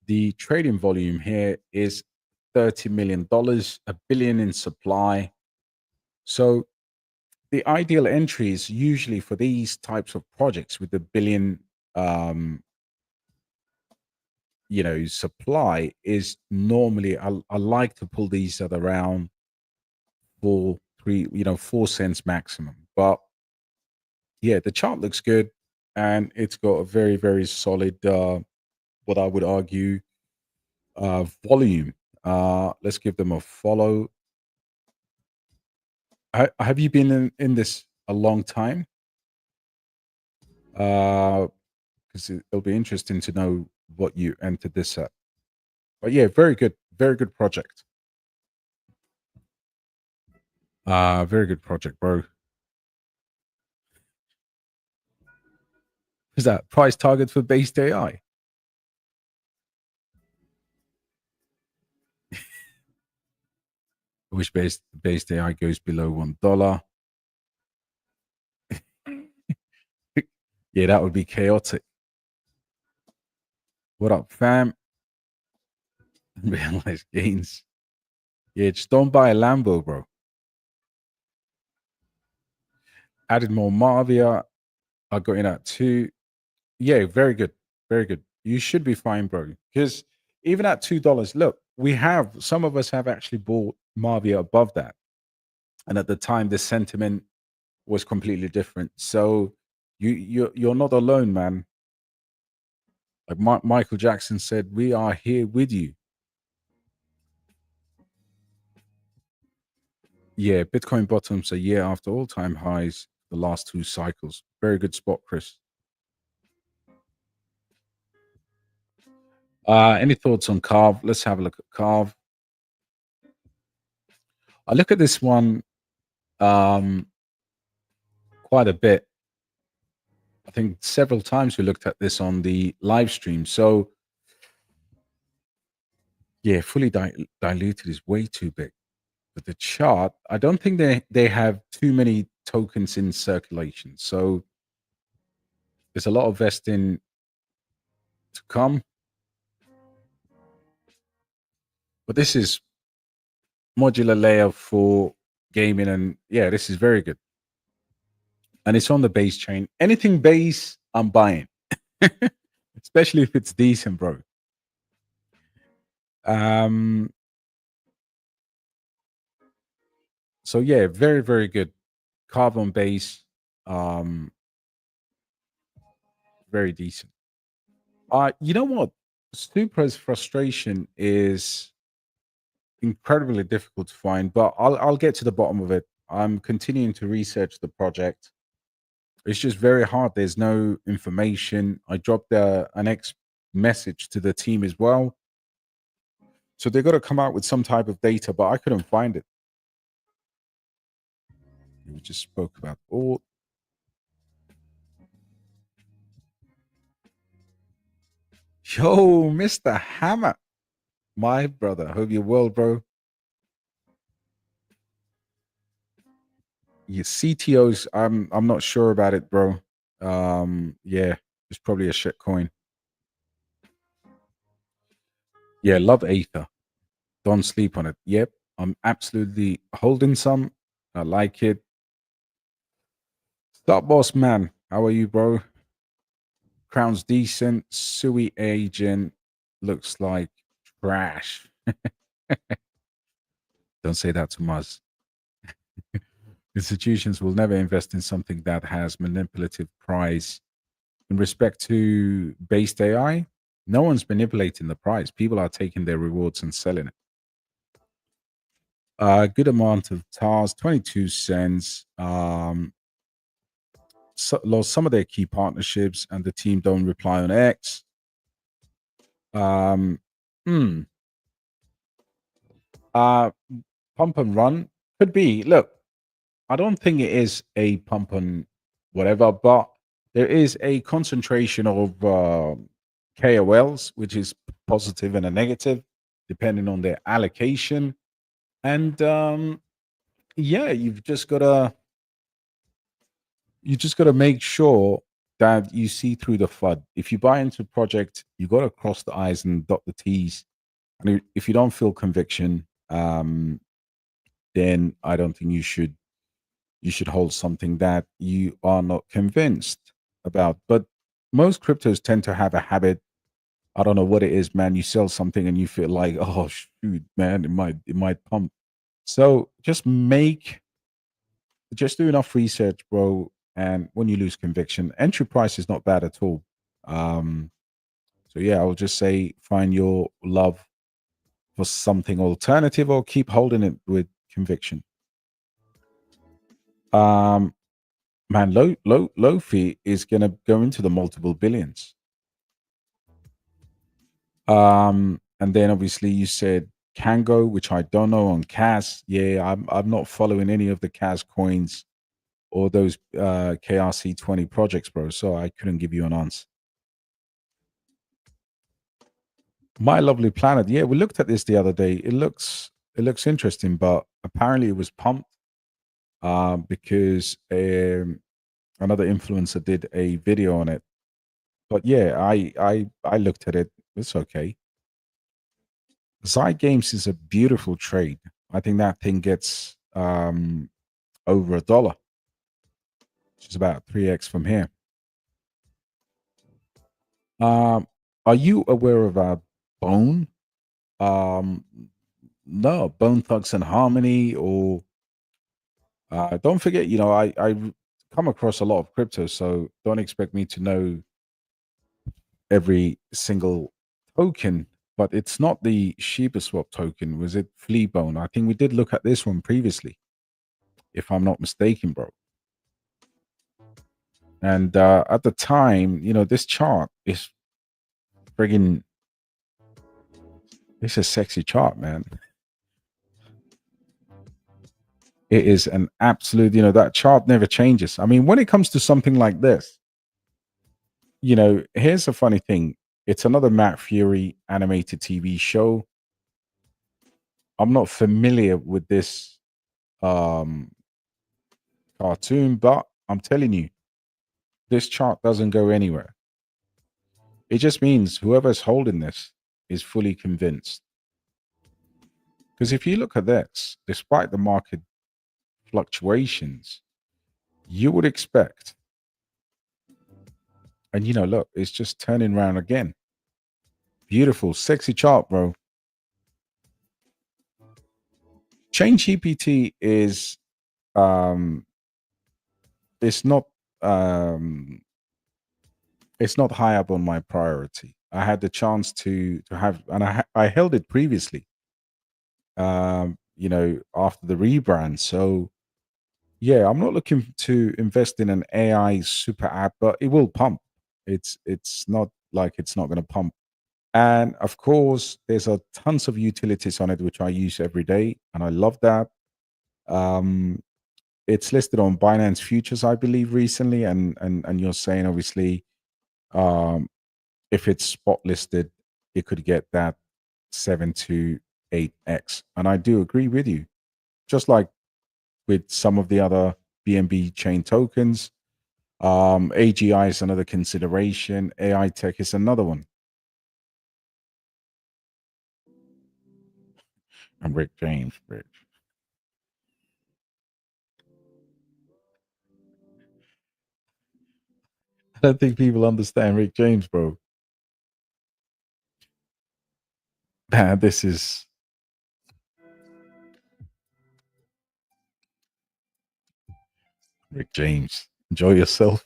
the trading volume here is $30 million, a billion in supply. So the ideal entries usually for these types of projects with the billion supply is normally, I like to pull these at around 4 cents maximum. But yeah, the chart looks good, and it's got a very, very solid, what I would argue, volume. Let's give them a follow. Have you been in this a long time? Because it'll be interesting to know what you entered this at. But yeah, very good project. Very good project, bro. Is that price target for BasedAI? I wish BasedAI goes below $1. Yeah, that would be chaotic. What up, fam? Realized gains. Yeah, just don't buy a Lambo, bro. Added more MAVIA. I got in at 2. Yeah, very good. Very good. You should be fine, bro. Because even at $2, look, some of us have actually bought MAVIA above that. And at the time, the sentiment was completely different. So you're not alone, man. Like Michael Jackson said, we are here with you. Yeah, Bitcoin bottoms a year after all-time highs, the last 2 cycles. Very good spot, Chris. Any thoughts on Carve? Let's have a look at Carve. I look at this one quite a bit. I think several times we looked at this on the live stream. So yeah, fully diluted is way too big. But the chart, I don't think they have too many tokens in circulation. So there's a lot of vesting to come. But this is modular layer for gaming, and yeah, this is very good. And it's on the base chain. Anything base, I'm buying. Especially if it's decent, bro. So yeah, very, very good. Carbon base, very decent. You know what? Supra's frustration is incredibly difficult to find, but I'll get to the bottom of it. I'm continuing to research the project. It's just very hard. There's no information. I dropped an X message to the team as well. So they got to come out with some type of data, but I couldn't find it. We just spoke about all. Yo, Mr. Hammer, my brother. Hope you're well, bro. Your CTOs, I'm not sure about it, bro. Yeah, it's probably a shit coin. Yeah, love Aether. Don't sleep on it. Yep, I'm absolutely holding some. I like it. Stop boss man. How are you, bro? Crown's decent. Sui agent looks like trash. Don't say that to Muzz. Institutions will never invest in something that has manipulative price. In respect to based AI, no one's manipulating the price. People are taking their rewards and selling it. A good amount of TARs, 22 cents. Lost some of their key partnerships, and the team don't reply on X. Pump and run could be. Look, I don't think it is a pump and whatever, but there is a concentration of KOLs, which is positive and a negative, depending on their allocation. And yeah, you just gotta make sure that you see through the FUD. If you buy into a project, you got to cross the I's and dot the T's. And if you don't feel conviction, then I don't think you should hold something that you are not convinced about. But most cryptos tend to have a habit I don't know what it is, man. You sell something and you feel like, oh shoot, man, it might pump. So just do enough research, bro. And when you lose conviction, entry price is not bad at all. Um, so yeah, I would just say find your love for something alternative or keep holding it with conviction. Um, man, low fee is gonna go into the multiple billions. And then obviously you said Kango, which I don't know on CAS. Yeah, I'm not following any of the CAS coins or those KRC20 projects, bro. So I couldn't give you an answer. My Lovely Planet. Yeah, we looked at this the other day. It looks interesting, but apparently it was pumped because another influencer did a video on it. But yeah, I looked at it. It's okay. Zy Games is a beautiful trade. I think that thing gets over $1, which is about 3x from here. Um, are you aware of Bone? Um, no, Bone Thugs and Harmony, or don't forget, I come across a lot of crypto, so don't expect me to know every single token. But it's not the Shiba Swap token. Was it Fleabone? I think we did look at this one previously, if I'm not mistaken, bro. And at the time, this chart is friggin' it's a sexy chart, man. It is an absolute, that chart never changes. I mean, when it comes to something like this, here's a funny thing. It's another Matt Fury animated TV show. I'm not familiar with this um cartoon, but I'm telling you, this chart doesn't go anywhere. It just means whoever's holding this is fully convinced. Because if you look at this, despite the market fluctuations, you would expect, and look, it's just turning around again. Beautiful, sexy chart, bro. Chain GPT is um it's not um it's not high up on my priority. I had the chance to have, and I held it previously, after the rebrand. So yeah, I'm not looking to invest in an AI super app, but it will pump. It's not like it's not going to pump. And of course, there's a tons of utilities on it which I use every day, and I love that. Um, it's listed on Binance Futures, I believe, recently, and you're saying obviously, um, if it's spot listed, it could get that 7 to 8x, and I do agree with you. Just like with some of the other BNB chain tokens, AGI is another consideration. AITECH is another one. I'm Rick James, bitch. I don't think people understand Rick James, bro. Man, this is Rick James. Enjoy yourself.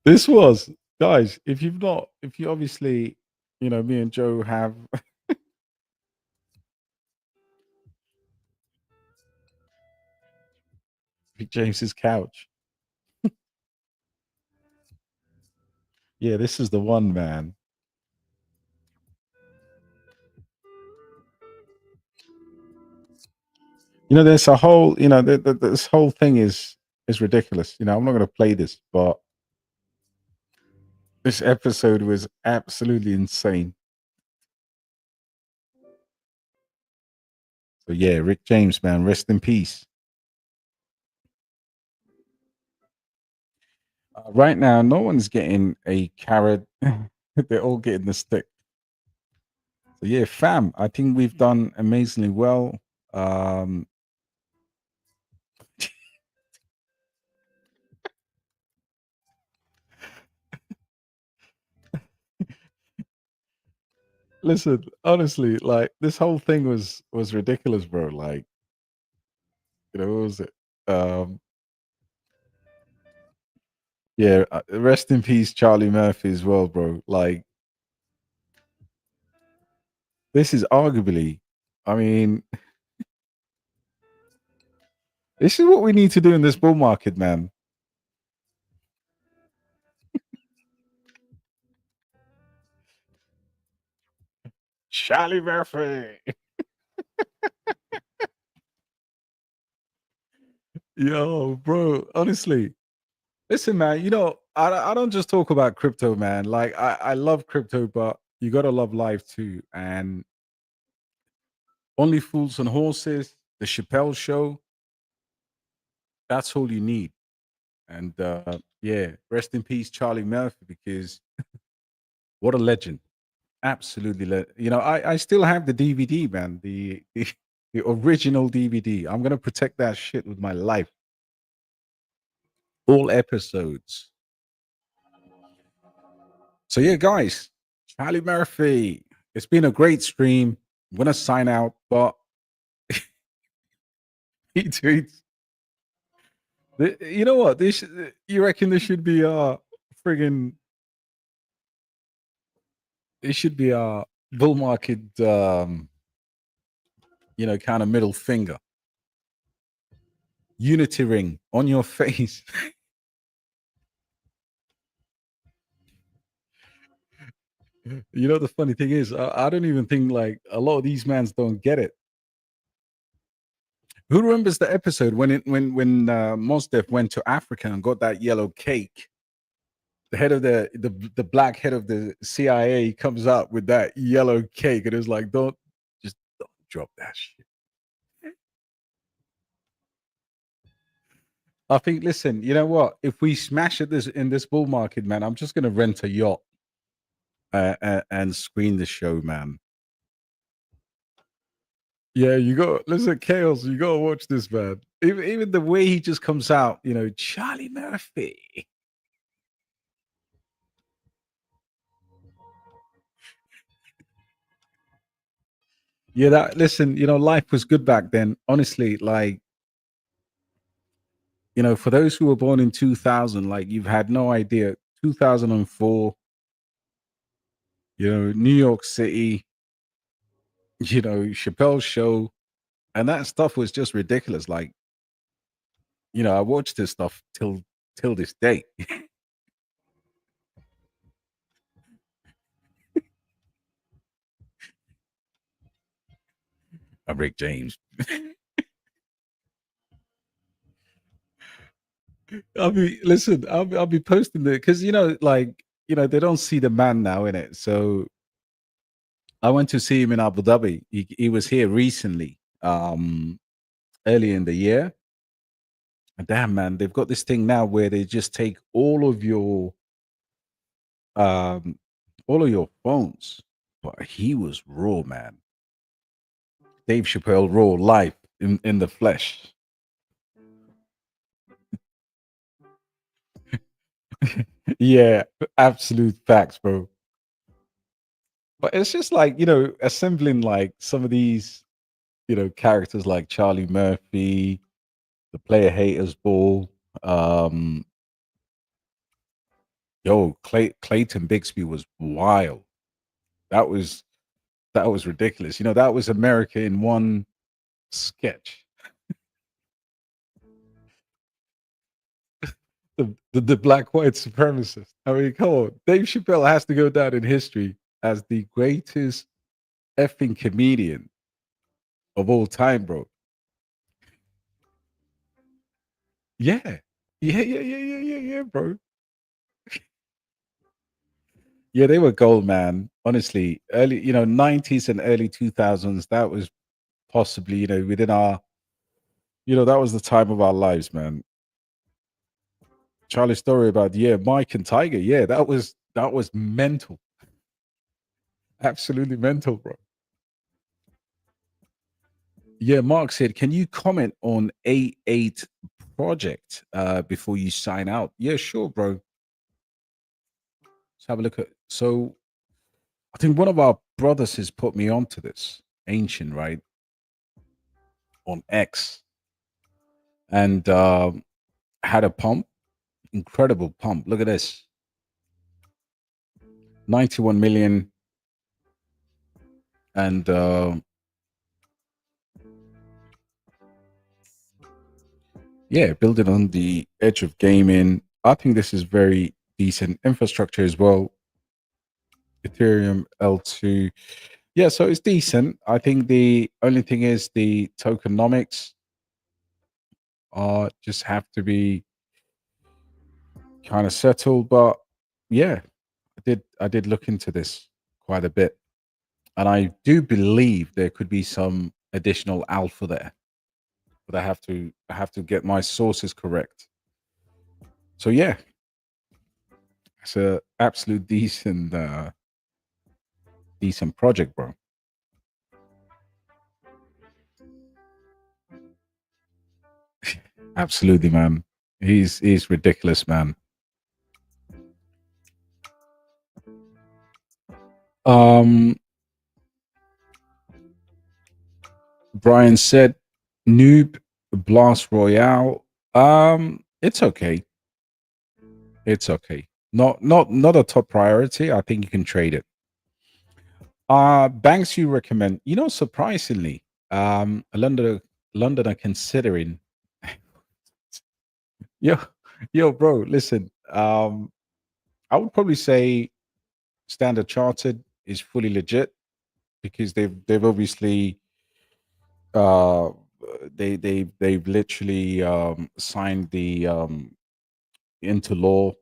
This was, guys, if you obviously, me and Joe have Rick James's couch. Yeah, this is the one, man. There's a whole, this whole thing is ridiculous. I'm not going to play this, but this episode was absolutely insane. So yeah, Rick James, man, rest in peace. Right now, no one's getting a carrot. They're all getting the stick. So yeah, fam, I think we've done amazingly well. Um, listen, honestly, like this whole thing was ridiculous, bro. Like, what was it? Um, yeah, rest in peace, Charlie Murphy as well, bro. Like, this is arguably, I mean, this is what we need to do in this bull market, man. Charlie Murphy. Yo, bro, honestly, listen, man, I don't just talk about crypto, man. Like, I love crypto, but you got to love life too. And Only Fools and Horses, The Chappelle Show, that's all you need. And yeah, rest in peace, Charlie Murphy, because what a legend. Absolutely. I still have the DVD, man, the original DVD. I'm going to protect that shit with my life. All episodes. So yeah, guys, Charlie Murphy. It's been a great stream. I'm gonna sign out, but he tweets. You know what? You reckon this should be friggin' it should be bull market kind of middle finger. Unity ring on your face. The funny thing is, I don't even think like a lot of these mans don't get it. Who remembers the episode when Mos Def went to Africa and got that yellow cake? The head of the black head of the CIA comes out with that yellow cake and it's like, don't drop that shit. I think, listen, you know what? If we smash it in this bull market, man, I'm just gonna rent a yacht and screen the show, man. Yeah, you got listen, Chaos. You gotta watch this, man. Even the way he just comes out, Charlie Murphy. Yeah, that listen, life was good back then. Honestly, like, for those who were born in 2000, like you've had no idea. 2004, New York City, Chappelle's show, and that stuff was just ridiculous. Like, I watched this stuff till this day. I'm Rick James. Listen, I'll be posting it because they don't see the man now in it. So I went to see him in Abu Dhabi. He was here recently, early in the year. And damn, man, they've got this thing now where they just take um all of your phones. But he was raw, man. Dave Chappelle raw live in the flesh. Yeah, absolute facts, bro. But it's just like, assembling like some of these, characters like Charlie Murphy, the player haters ball. Um, Clayton Bixby was wild. That was that was ridiculous. That was America in one sketch. The black white supremacist. I mean, come on. Dave Chappelle has to go down in history as the greatest effing comedian of all time, bro. Yeah. Yeah, bro. Yeah, they were gold, man. Honestly, early, 90s and early 2000s, that was possibly, within our, that was the time of our lives, man. Charlie's story about, yeah, Mike and Tiger. Yeah, that was mental. Absolutely mental, bro. Yeah, Mark said, can you comment on A8 project before you sign out? Yeah, sure, bro. Let's have a look at. So I think one of our brothers has put me onto this ancient, right, on X, and had a pump, incredible pump. Look at this, 91 million, and yeah, build it on the edge of gaming. I think this is very decent infrastructure as well. Ethereum L2. Yeah, so it's decent. I think the only thing is the tokenomics just have to be kind of settled. But yeah, I did look into this quite a bit. And I do believe there could be some additional alpha there. But I have to get my sources correct. So yeah, it's a absolute decent project, bro. Absolutely, man. He's ridiculous, man. Um, Brian said, "Noob Blast Royale." It's okay. It's okay. Not a top priority. I think you can trade it. Banks you recommend? Surprisingly, London are considering. Yo, yo, bro. Listen, I would probably say Standard Chartered is fully legit because they've obviously uh they've literally signed the into law,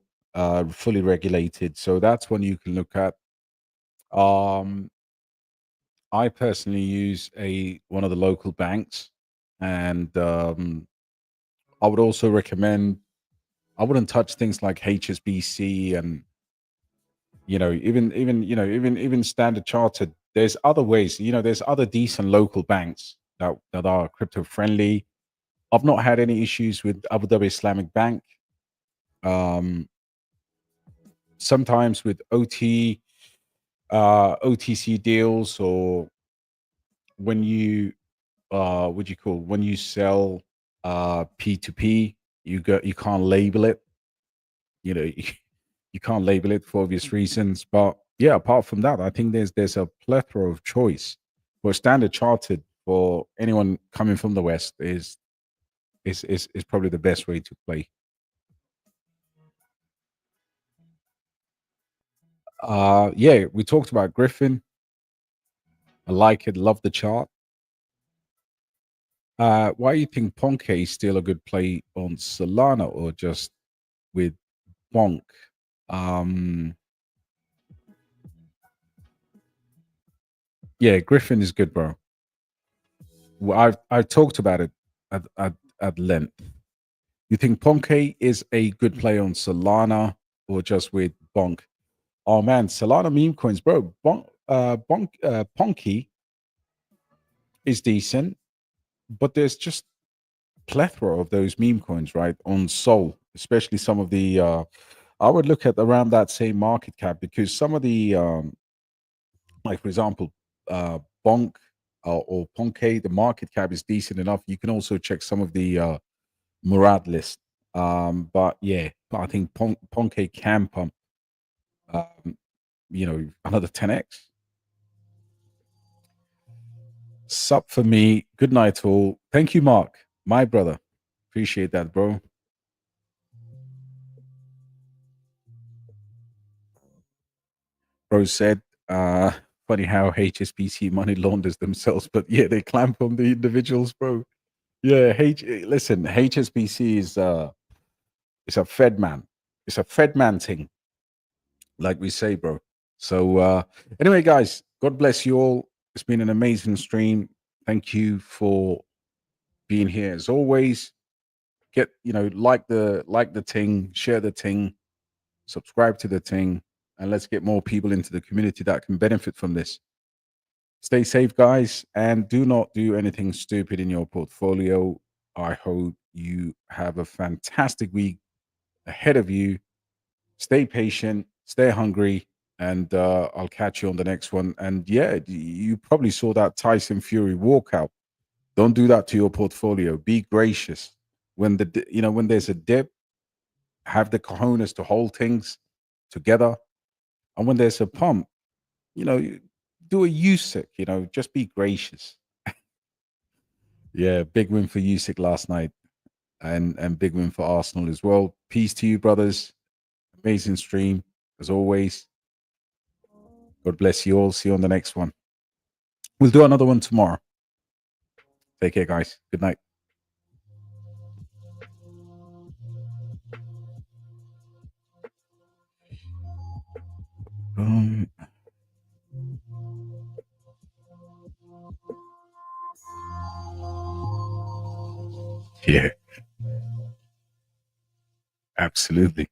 fully regulated. So that's one you can look at. um I personally use a one of the local banks, and I would also recommend, I wouldn't touch things like HSBC, and even Standard Chartered. There's other ways. There's other decent local banks that are crypto friendly. I've not had any issues with Abu Dhabi Islamic Bank. Um, Sometimes with OTC deals, or when you what do you call, when you sell P2P, you can't label it. You know, you can't label it for obvious reasons. But yeah, apart from that, I think there's a plethora of choice. For Standard Chartered, for anyone coming from the West, is probably the best way to play. Yeah, we talked about Griffin. I like it. Love the chart. Why do you think Ponke is still a good play on Solana, or just with Bonk? Um, yeah, Griffin is good, bro. Well, I've talked about it at length. You think Ponke is a good play on Solana, or just with Bonk? Oh man, Solana meme coins, bro. Ponke is decent, but there's just plethora of those meme coins, right? On Sol, especially some of the. I would look at around that same market cap, because some of the, like for example, Bonk or Ponke, the market cap is decent enough. You can also check some of the Murad list. But yeah, I think Ponke can pump, um, another 10x. Sup for me. Good night, all. Thank you, Mark, my brother. Appreciate that, bro. Bro said, funny how HSBC money launders themselves, but yeah, they clamp on the individuals, bro. Yeah, listen, HSBC is it's a Fed man. It's a Fed man thing, like we say, bro. So anyway, guys, God bless you all. It's been an amazing stream. Thank you for being here as always. Like the ting, share the ting, subscribe to the ting, and let's get more people into the community that can benefit from this. Stay safe, guys, and do not do anything stupid in your portfolio. I hope you have a fantastic week ahead of you. Stay patient, stay hungry, and I'll catch you on the next one. And yeah, you probably saw that Tyson Fury walkout. Don't do that to your portfolio. Be gracious. When there's a dip, have the cojones to hold things together. And when there's a pump, do a USIC, just be gracious. Yeah, big win for USIC last night, and big win for Arsenal as well. Peace to you, brothers. Amazing stream as always. God bless you all. See you on the next one. We'll do another one tomorrow. Take care, guys. Good night. Um, yeah, absolutely.